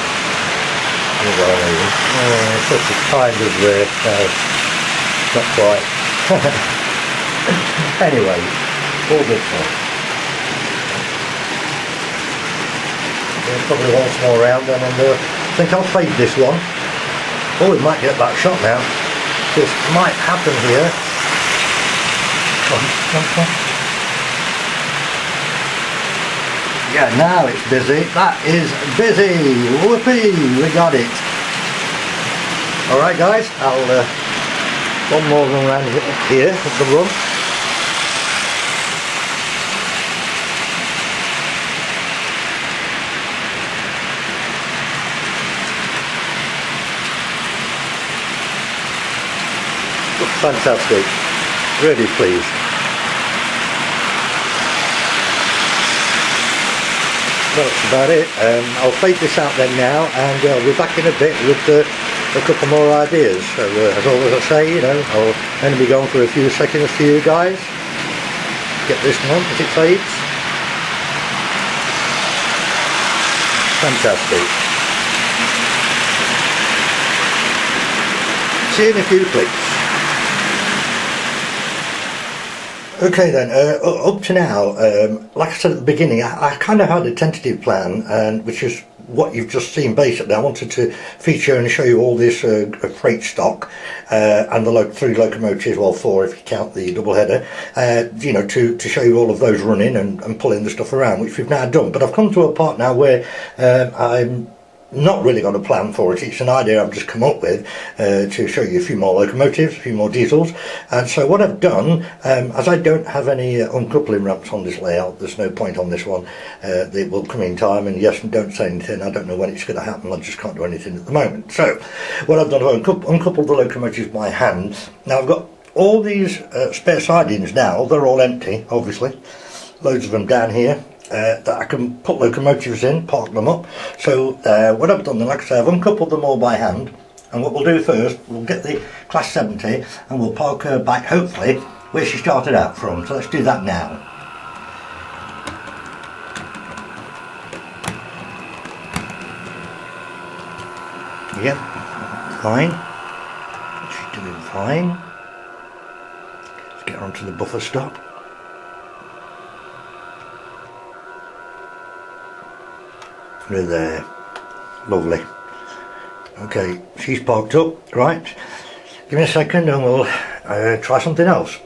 It's such a kind of not quite. Anyway, all good fun. Probably once more round and I think I'll fade this one. Oh, we might get that shot now. This might happen here. Yeah, now it's busy. That is busy. Whoopee, we got it. Alright guys, I'll one more run around here of the run. Looks fantastic, really pleased. Well, that's about it. I'll fade this out then now, and I'll be back in a bit with a couple more ideas. So as always I say, you know, I'll only be going for a few seconds for you guys. Get this one as it fades. Fantastic. See you in a few clicks. Okay then, up to now, like I said at the beginning, I kind of had a tentative plan, and which is what you've just seen basically. I wanted to feature and show you all this freight stock and the 3 locomotives, well 4 if you count the double header, you know, to show you all of those running and pulling the stuff around, which we've now done. But I've come to a part now where I'm not really got a plan for it. It's an idea I've just come up with to show you a few more locomotives, a few more diesels. And so what I've done, as I don't have any uncoupling ramps on this layout, there's no point on this one. They will come in time, and yes, don't say anything, I don't know when it's going to happen, I just can't do anything at the moment. So what I've done, I've uncoupled the locomotives by hand. Now I've got all these spare sidings now, they're all empty obviously, loads of them down here. That I can put locomotives in, park them up. So what I've done then, like I say, I've uncoupled them all by hand, and what we'll do first, we'll get the Class 70 and we'll park her back, hopefully, where she started out from. So let's do that now. Yep, fine. She's doing fine. Let's get her onto the buffer stop. There, lovely. Okay, she's parked up, right. Give me a second and we'll try something else.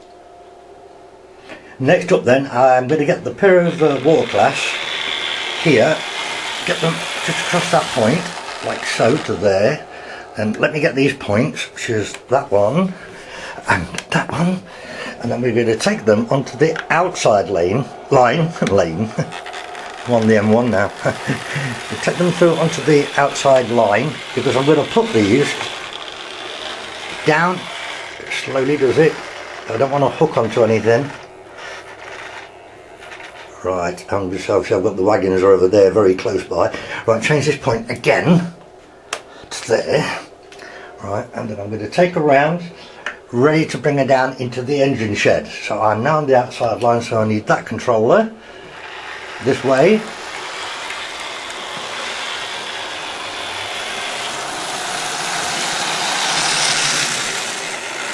Next up then, I'm going to get the pair of water class here, get them just across that point, like so, to there, and let me get these points, which is that one and that one, and then we're going to take them onto the outside line. I'm on the M1 now. We'll take them through onto the outside line, because I'm going to put these down, slowly does it, I don't want to hook onto anything. Right, and obviously I've got the wagons are over there, very close by. Right, change this point again to there. Right, and then I'm going to take her round, ready to bring her down into the engine shed. So I'm now on the outside line, so I need that controller this way.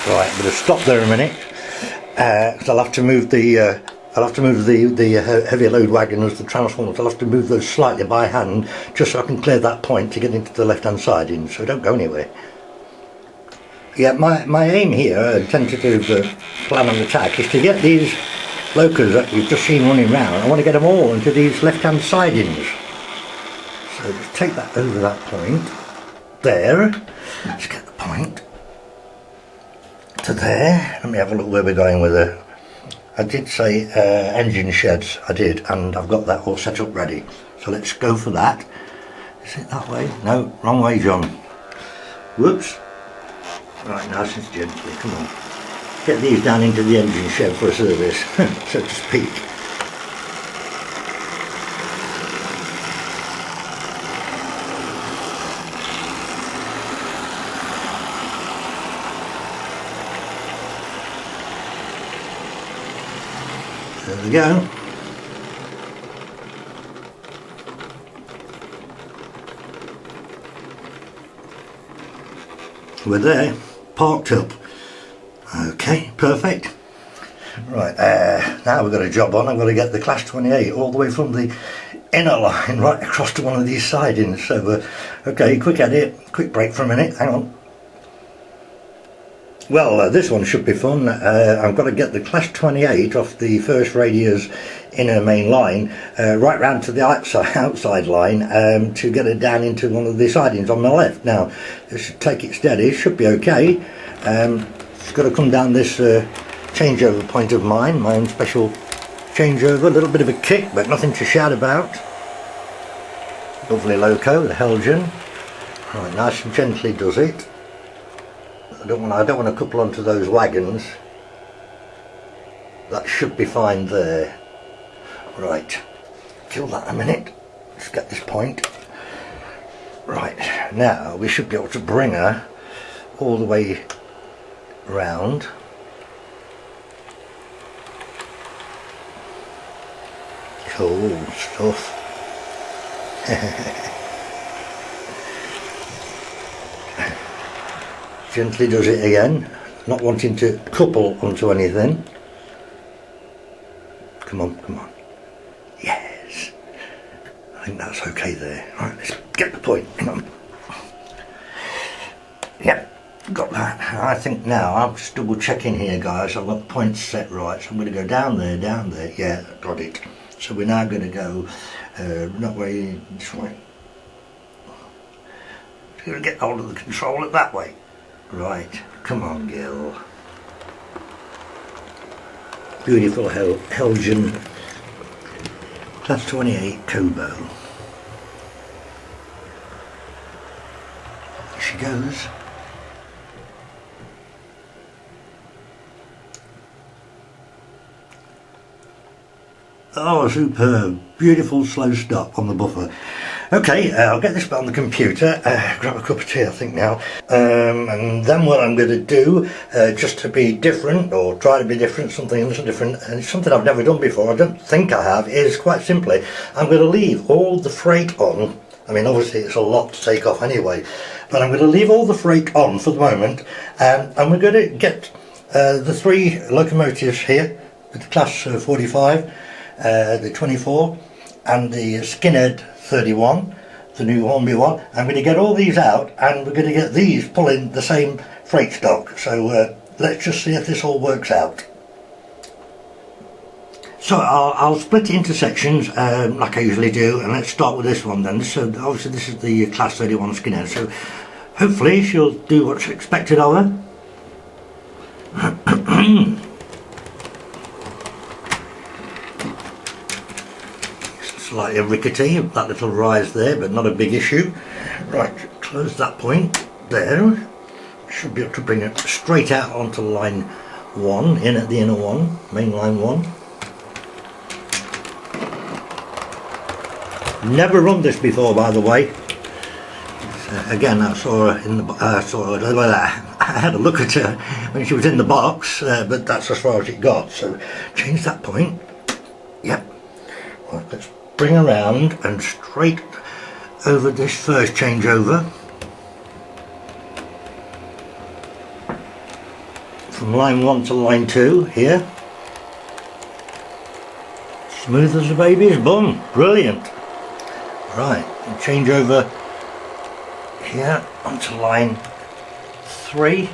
Right, I'm going to stop there a minute because I'll have to move the heavier load wagons, the transformers. I'll have to move those slightly by hand just so I can clear that point to get into the left hand side in, so don't go anywhere. Yeah, my aim here, tentative plan of attack, is to get these locos that you've just seen running round. I want to get them all into these left hand sidings. So just take that over that point there. Let's get the point to there. Let me have a look where we're going with it. I did say engine sheds, I did, and I've got that all set up ready. So let's go for that. Is it that way? No, wrong way, John. Whoops. Right, nice and gently, come on. Get these down into the engine shed for a service, so to speak. There we go. We're there, parked up. Okay, perfect. Right, now we've got a job on. I've got to get the Class 28 all the way from the inner line right across to one of these sidings. So, okay, quick edit, quick break for a minute, hang on. Well, this one should be fun. I've got to get the Class 28 off the first radio's inner main line, right round to the outside line, to get it down into one of the sidings on my left. Now, this should take it steady, should be okay. It's got to come down this changeover point of mine, my own special changeover. A little bit of a kick, but nothing to shout about. Lovely loco, the Heljan. Right, nice and gently does it. I don't want to couple onto those wagons. That should be fine there. Right, kill that a minute. Let's get this point. Right, now we should be able to bring her all the way round. Cool stuff. Gently does it again, not wanting to couple onto anything. Come on, come on. Yes. I think that's okay there. Right, let's get the point. Hang on. Yep, got that. I think now, I'm just double checking here, guys. I've got the points set right, so I'm going to go down there, down there. Yeah, got it. So we're now going to go that way, this way. We're going to get hold of the controller that way. Right, come on, Gil. Beautiful Heljan Class 28 Kobo. Here she goes. Oh, superb. Beautiful slow stop on the buffer. Okay, I'll get this on the computer, grab a cup of tea I think now, and then what I'm going to do, just to be different, or try to be different, something a little different, and it's something I've never done before, I don't think I have, is quite simply, I'm going to leave all the freight on. I mean, obviously it's a lot to take off anyway, but I'm going to leave all the freight on for the moment, and we're going to get the 3 locomotives here, with the Class 45, the 24, and the Skinhead 31, the new Hornby one. I'm going to get all these out, and we're going to get these pulling the same freight stock. So let's just see if this all works out. So I'll split it into sections like I usually do, and let's start with this one then. So obviously this is the Class 31 Skinhead, so hopefully she'll do what's expected of her. Slightly rickety, that little rise there, but not a big issue. Right, close that point there. Should be able to bring it straight out onto line 1, in at the inner one, main line 1. Never run this before, by the way. Again, I saw her in the I had a look at her when she was in the box, but that's as far as it got. So change that point. Yep. Right, let's bring around and straight over this first changeover from line 1 to line 2 here. Smooth as a baby's bum. Brilliant. Right, and change over here onto line 3,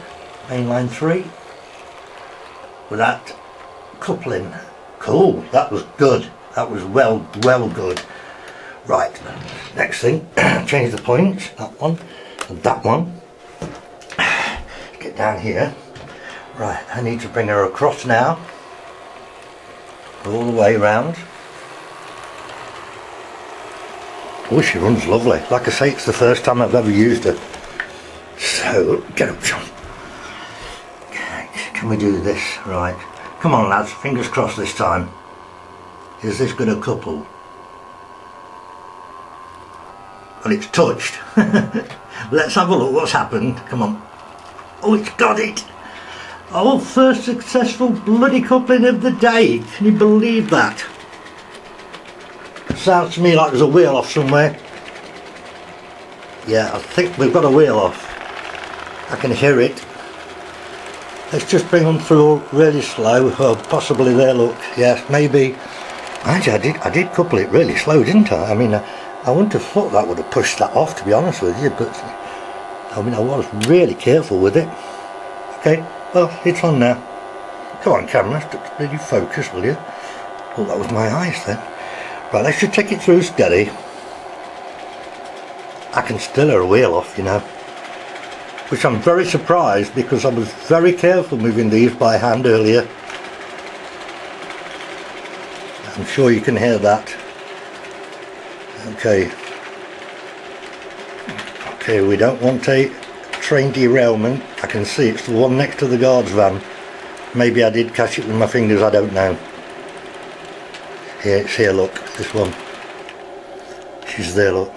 main line 3, with that coupling. Cool, that was good. That was well good. Right, next thing, change the points, that one and that one. Get down here. Right, I need to bring her across now, all the way round. Oh, she runs lovely. Like I say, it's the first time I've ever used her. So, get up, John. Can we do this? Right. Come on, lads, fingers crossed this time. Is this going to couple? Well, it's touched. Let's have a look what's happened. Come on. Oh, it's got it. Oh, first successful bloody coupling of the day. Can you believe that? Sounds to me like there's a wheel off somewhere. Yeah, I think we've got a wheel off. I can hear it. Let's just bring them through really slow. Oh, possibly there, look. Yes, maybe. Actually, I did couple it really slow, didn't I? I mean, I wouldn't have thought that would have pushed that off, to be honest with you, but I mean, I was really careful with it. Okay, Well, it's on now. Come on, camera, did you focus, will you? Oh, that was my eyes then. Right, let's just take it through steady. I can still hear a wheel off, you know. Which I'm very surprised, because I was very careful moving these by hand earlier. I'm sure you can hear that. Okay. Okay, we don't want a train derailment. I can see it's the one next to the guard's van. Maybe I did catch it with my fingers, I don't know. Here, it's here, look, this one. She's there, look.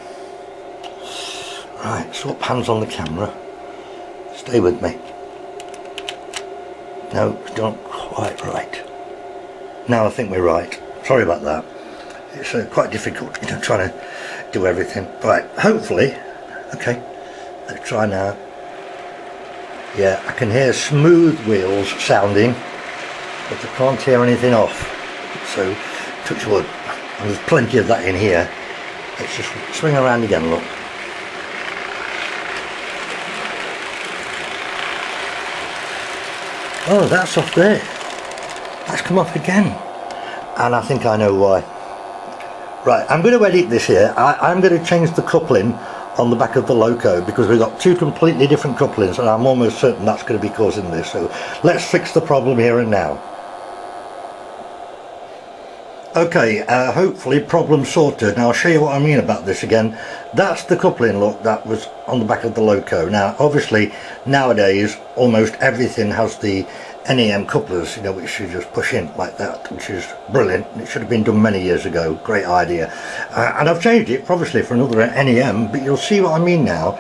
Right, swap hands on the camera. Stay with me. No, not quite right. Now I think we're right. Sorry about that. It's quite difficult, you know, trying to do everything. Right, hopefully. Okay, let's try now. Yeah, I can hear smooth wheels sounding, but I can't hear anything off. So, touch wood. And there's plenty of that in here. Let's just swing around again, look. Oh, that's off there. That's come off again. And I think I know why. Right, I'm going to edit this here. I'm going to change the coupling on the back of the loco, because we've got two completely different couplings, and I'm almost certain that's going to be causing this. So let's fix the problem here and now. Okay, hopefully problem sorted. Now I'll show you what I mean about this again. That's the coupling, look, that was on the back of the loco. Now obviously nowadays almost everything has the NEM couplers, you know, which you just push in like that, which is brilliant. It should have been done many years ago. Great idea. And I've changed it obviously for another NEM, but you'll see what I mean now.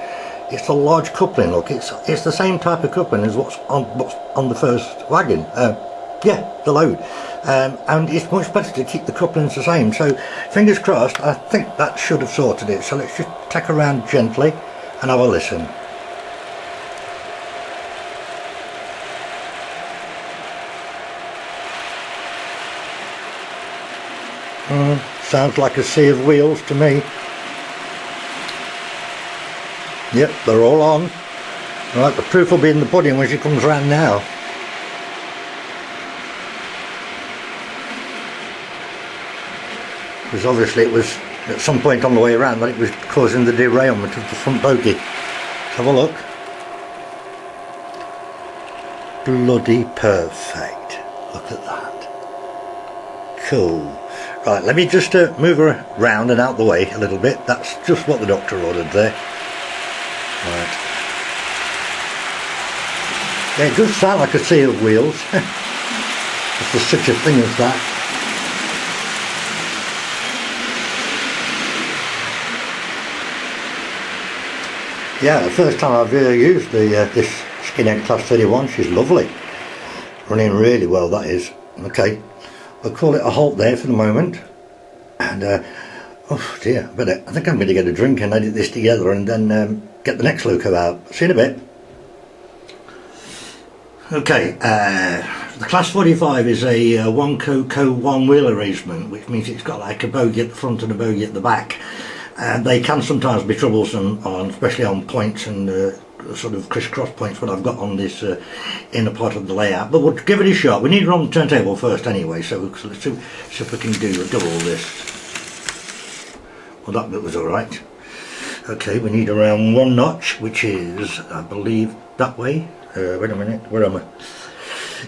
It's a large coupling, look. It's the same type of coupling as what's on the first wagon. Yeah, the load. And it's much better to keep the couplings the same. So fingers crossed, I think that should have sorted it. So let's just tack around gently and have a listen. Sounds like a sea of wheels to me. Yep, they're all on. Right, the proof will be in the pudding when she comes around now. Because obviously it was at some point on the way around that it was causing the derailment of the front bogie. Let's have a look. Bloody perfect. Look at that. Cool. Right, let me just move her around and out the way a little bit. That's just what the doctor ordered there. Right. Yeah, it does sound like a sea of wheels. If there's such a thing as that. Yeah, the first time I've used this Skinhead Class 31, she's lovely. Running really well, that is. Okay, we'll call it a halt there for the moment. And, oh dear, I think I'm going to get a drink and edit this together and then get the next loco out. See you in a bit. Okay, the Class 45 is a one co one-wheel arrangement, which means it's got like a bogie at the front and a bogie at the back. And they can sometimes be troublesome, especially on points and sort of crisscross points what I've got on this inner part of the layout. But we'll give it a shot. We need her on the turntable first anyway, so let's see if we can do all this. Well, that bit was alright. Okay, we need around one notch, which is, I believe, that way. Wait a minute, where am I?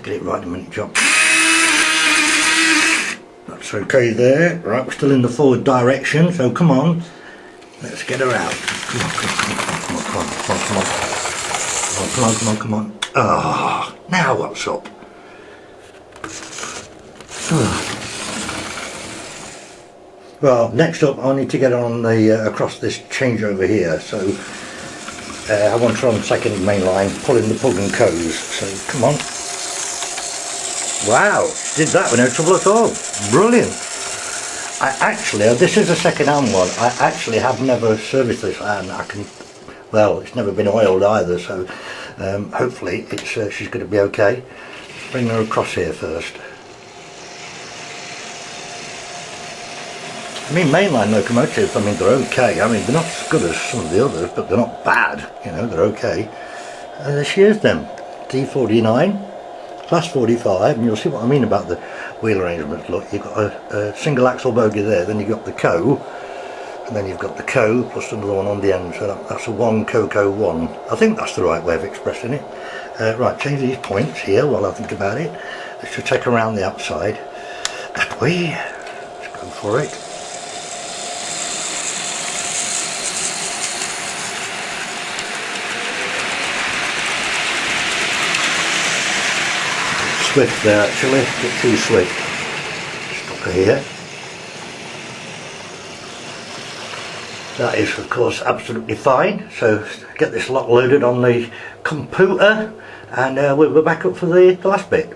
Get it right in a minute, John. That's okay there. Right, we're still in the forward direction, so come on. Let's get her out. Come on, come on. Ah, now what's up? Well, next up I need to get on the across this changeover here, so I want her on second main line, pulling the Pugh Co's, so come on. Wow, did that with no trouble at all. Brilliant. I actually, this is a second-hand one. I actually have never serviced this, and well, it's never been oiled either, so hopefully she's going to be okay. Let's bring her across here first. I mean, mainline locomotives, I mean, they're okay. I mean, they're not as good as some of the others, but they're not bad, you know, they're okay. There she is then. D49, Class 45, and you'll see what I mean about the wheel arrangement. Look, you've got a single axle bogie there, then you've got the Co, and then you've got the Co plus another one on the end, so that's a 1 Co 1. I think that's the right way of expressing it. Right, change these points here while I think about it. Let's just take around the outside. That way. Let's go for it. Swift there actually, a bit too swift. Stop her here. That is of course absolutely fine, so get this lot loaded on the computer and we're back up for the last bit.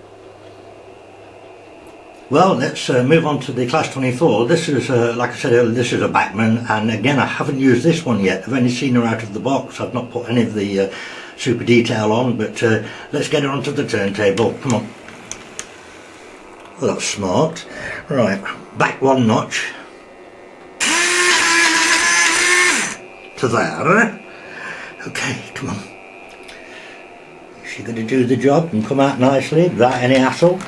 Well, let's move on to the Class 24. This is, like I said earlier, this is a Bachmann, and again I haven't used this one yet. I've only seen her out of the box. I've not put any of the super detail on, but let's get her onto the turntable. Come on. Well, that's smart. Right, back one notch. To there. Okay, come on. Is she going to do the job and come out nicely without any hassle?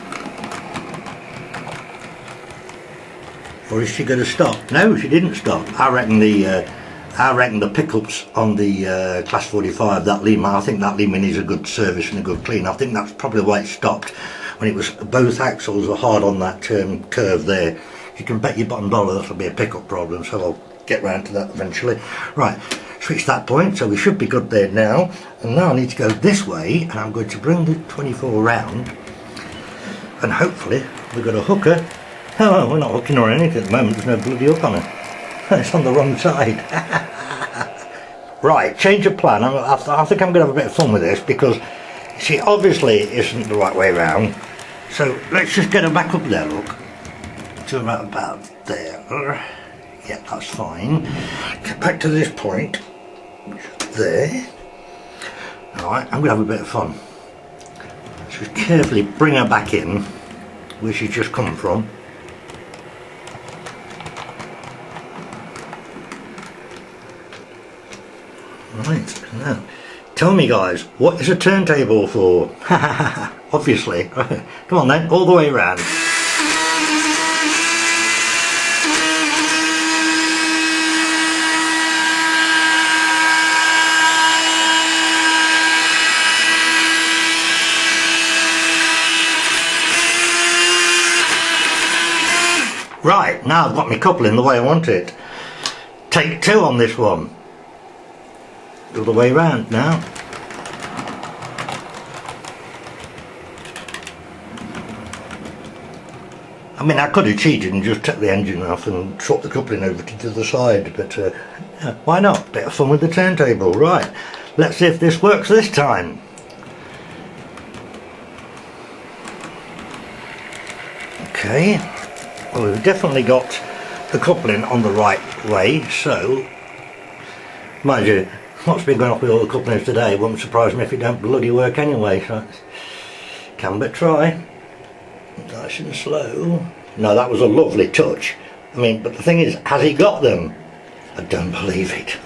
Or is she going to stop? No, she didn't stop. I reckon the pickups on the Class 45, that Lima, I think that Lima needs a good service and a good clean. I think that's probably why it stopped, when it was both axles were hard on that curve there. You can bet your bottom dollar that'll be a pickup problem, so I'll get round to that eventually. Right, switch that point, so we should be good there now. And now I need to go this way, and I'm going to bring the 24 round, and hopefully we've got a hooker. Oh, we're not hooking her or anything at the moment, there's no bloody hook on her. It's on the wrong side. Right, change of plan. I think I'm going to have a bit of fun with this, because she obviously isn't the right way around. So let's just get her back up there, look. To about there. Yeah, that's fine. Get back to this point. There. Alright, I'm going to have a bit of fun. Just carefully bring her back in, where she's just come from. Right, now, tell me guys, what is a turntable for? Obviously. Come on then, all the way around. Right, now I've got my coupling the way I want it. Take two on this one. The other way round now. I mean, I could have cheated and just took the engine off and swapped the coupling over to the other side, but yeah, why not? Bit of fun with the turntable. Right, let's see if this works this time. Okay, well, we've definitely got the coupling on the right way, so mind you, what's been going on with all the couplings today won't surprise me if it don't bloody work anyway, so can but try. Nice and slow. No, that was a lovely touch. I mean, but the thing is, has he got them? I don't believe it.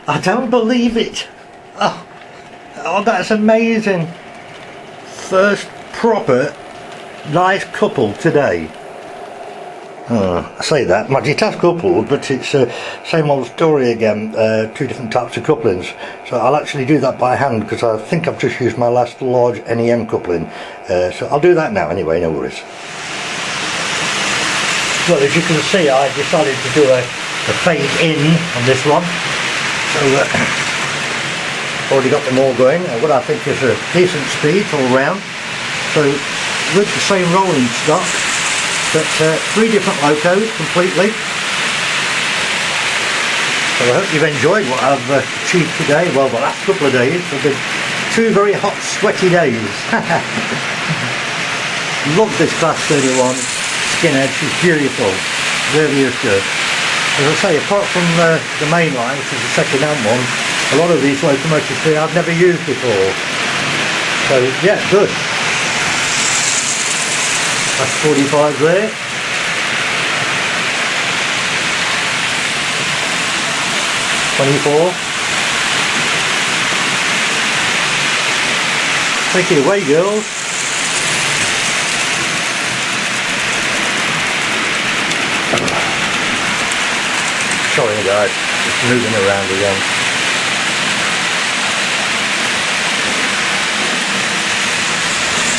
I don't believe it. Oh, that's amazing. First proper nice couple today. I say that, my detached coupled, but it's same old story again, two different types of couplings. So I'll actually do that by hand, because I think I've just used my last large NEM coupling. So I'll do that now anyway, no worries. Well, as you can see, I decided to do a fade in on this one. So already got them all going at what I think is a decent speed all round. So with the same rolling stock, but three different locos completely. So I hope you've enjoyed what I've achieved today. Well, the last couple of days have been two very hot, sweaty days. Love this Class 31 skinhead, she's beautiful, really is good. As I say, apart from the Mainline, which is the second-hand one, a lot of these locomotives here I've never used before. So yeah, good. That's 45 there. Take it away, girls. Sorry guys, just moving around again.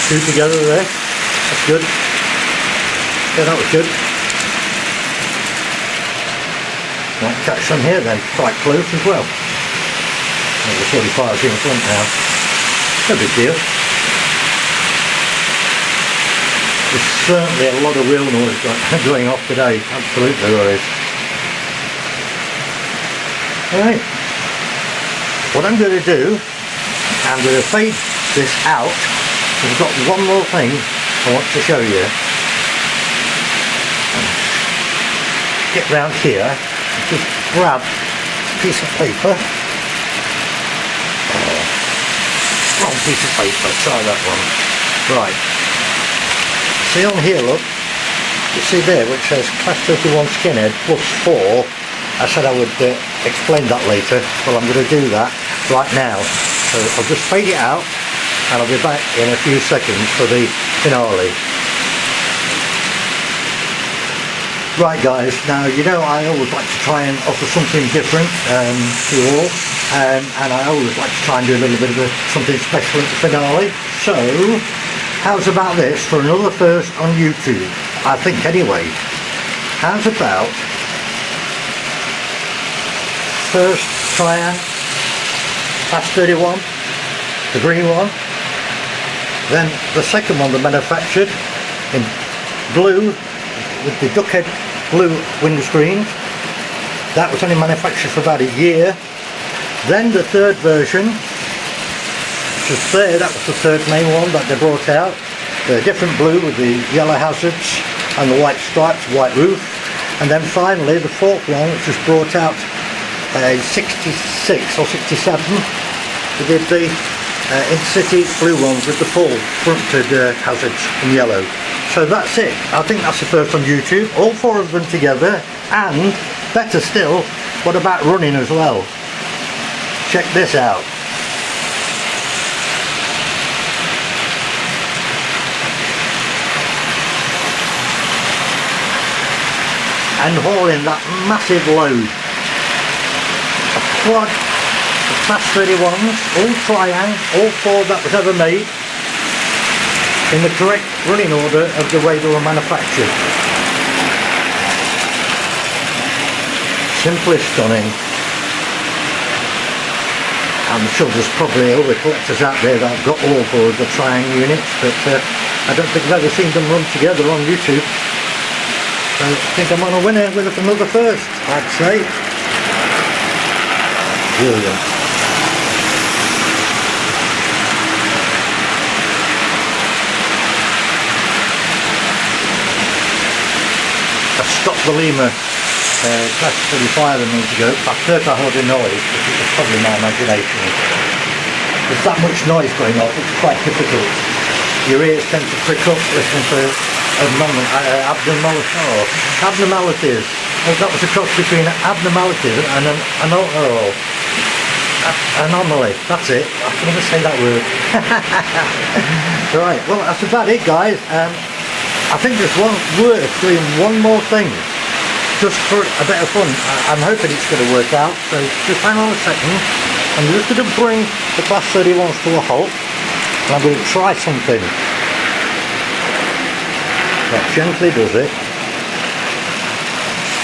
Two together there, that's good. Yeah, that was good. Might catch some here then, quite close as well. The 45's in front now. No big deal. There's certainly a lot of wheel noise going off today, absolutely there is. Alright, what I'm going to do, I'm going to fade this out. I've got one more thing I want to show you. Get round here, just grab a piece of paper. Wrong piece of paper, try that one. Right, see on here, look, you see there which says Class 31 Skinhead plus 4. I said I would explain that later, well I'm going to do that right now. So I'll just fade it out and I'll be back in a few seconds for the finale. Right guys, now you know I always like to try and offer something different to you all, and I always like to try and do a little bit of something special at the finale. So how's about this for another first on YouTube, I think anyway. How's about first Tri-ang Class 31, the green one, then the second one they manufactured in blue with the duckhead blue windscreens. That was only manufactured for about a year. Then the third version, which was there, that was the third main one that they brought out. The different blue with the yellow hazards and the white stripes, white roof. And then finally the fourth one, which was brought out in 66 or 67, we did the Intercity blue ones with the full fronted hazards in yellow. So that's it. I think that's the first on YouTube, all four of them together, and better still, what about running as well? Check this out. And hauling that massive load. A quad, the Class 31s, all Tri-ang, all four that was ever made, in the correct running order of the way they were manufactured. Simply stunning. I'm sure there's probably other collectors out there that have got all four of the Tri-ang units, but I don't think I've ever seen them run together on YouTube. So I think I'm on a winner with another first, I'd say. Brilliant. I stopped the Lima Class 35 a minute ago. At first I heard a noise, but it was probably my imagination. There's that much noise going on, it's quite difficult. Your ears tend to prick up listening to abnormalities. That was a cross between abnormalities and an anomaly. That's it. I can never say that word. Right, well that's about it guys. I think there's worth doing one more thing, just for a bit of fun. I'm hoping it's going to work out, so just hang on a second. I'm just going to bring the Class 31s to a halt, and I'm going to try something. That gently does it.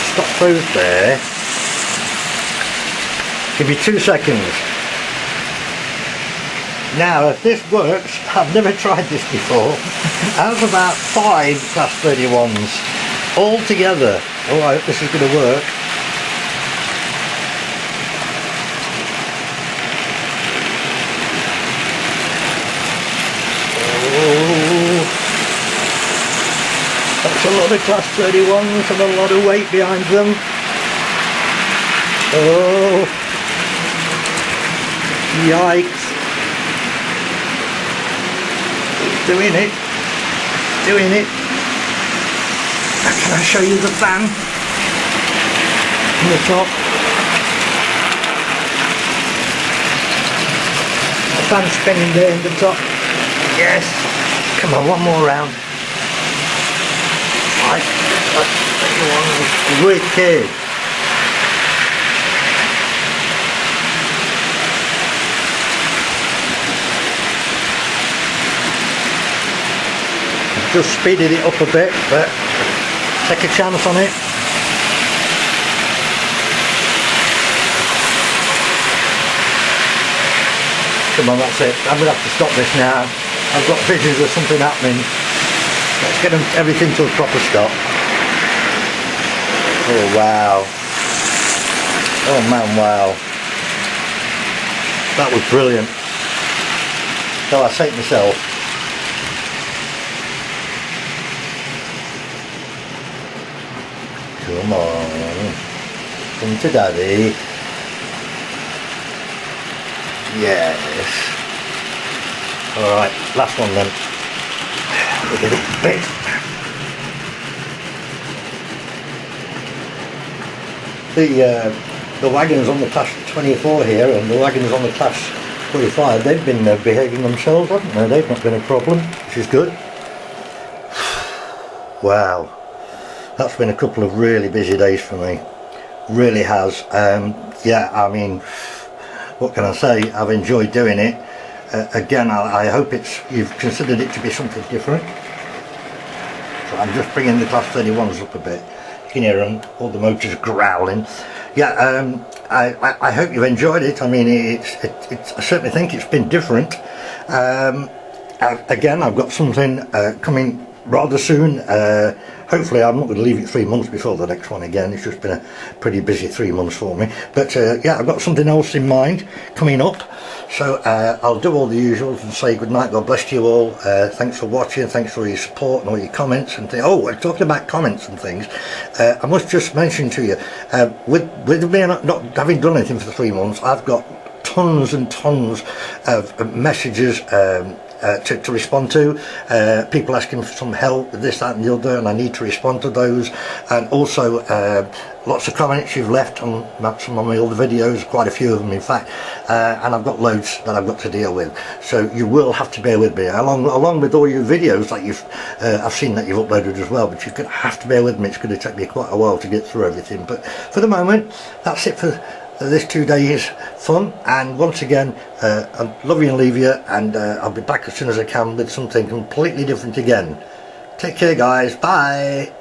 Stop those there. Give me 2 seconds. Now if this works, I've never tried this before. I have about 5 Class 31s all together. Oh, I hope this is going to work. Oh, that's a lot of Class 31s and a lot of weight behind them. Oh, yikes. Doing it. Can I show you the fan on the top? The fan spinning there in the top. Yes. Come on, one more round. Right. Wicked. Just speeded it up a bit, but take a chance on it. Come on, that's it. I'm going to have to stop this now. I've got visions of something happening. Let's get everything to a proper stop. Oh wow. Oh man, wow. That was brilliant. So I say to myself, come on, come to daddy. Yes. Alright, last one then. Look at it, bit. The wagons on the class 24 here and the wagons on the class 45, they've been behaving themselves, haven't they? They've not been a problem, which is good. Wow. That's been a couple of really busy days for me, really has. Yeah, I mean, what can I say? I've enjoyed doing it. Again, I hope you've considered it to be something different. So I'm just bringing the class 31s up a bit. You can hear them, all the motors growling. Yeah, I hope you've enjoyed it. I mean, I certainly think it's been different. Again, I've got something coming rather soon. Hopefully I'm not going to leave it 3 months before the next one again. It's just been a pretty busy 3 months for me, but yeah, I've got something else in mind coming up, so I'll do all the usuals and say good night, God bless you all. Thanks for watching, thanks for your support and all your comments and things. Oh, we're talking about comments and things. I must just mention to you, with me not having done anything for 3 months, I've got tons and tons of messages to respond to, people asking for some help with this, that and the other, and I need to respond to those, and also lots of comments you've left on some of my other videos, quite a few of them in fact, and I've got loads that I've got to deal with, so you will have to bear with me, along with all your videos that I've seen that you've uploaded as well, but you're going to have to bear with me. It's going to take me quite a while to get through everything, but for the moment, that's it for this 2 days fun. And once again, I love you and leave you, and I'll be back as soon as I can with something completely different again. Take care guys, bye.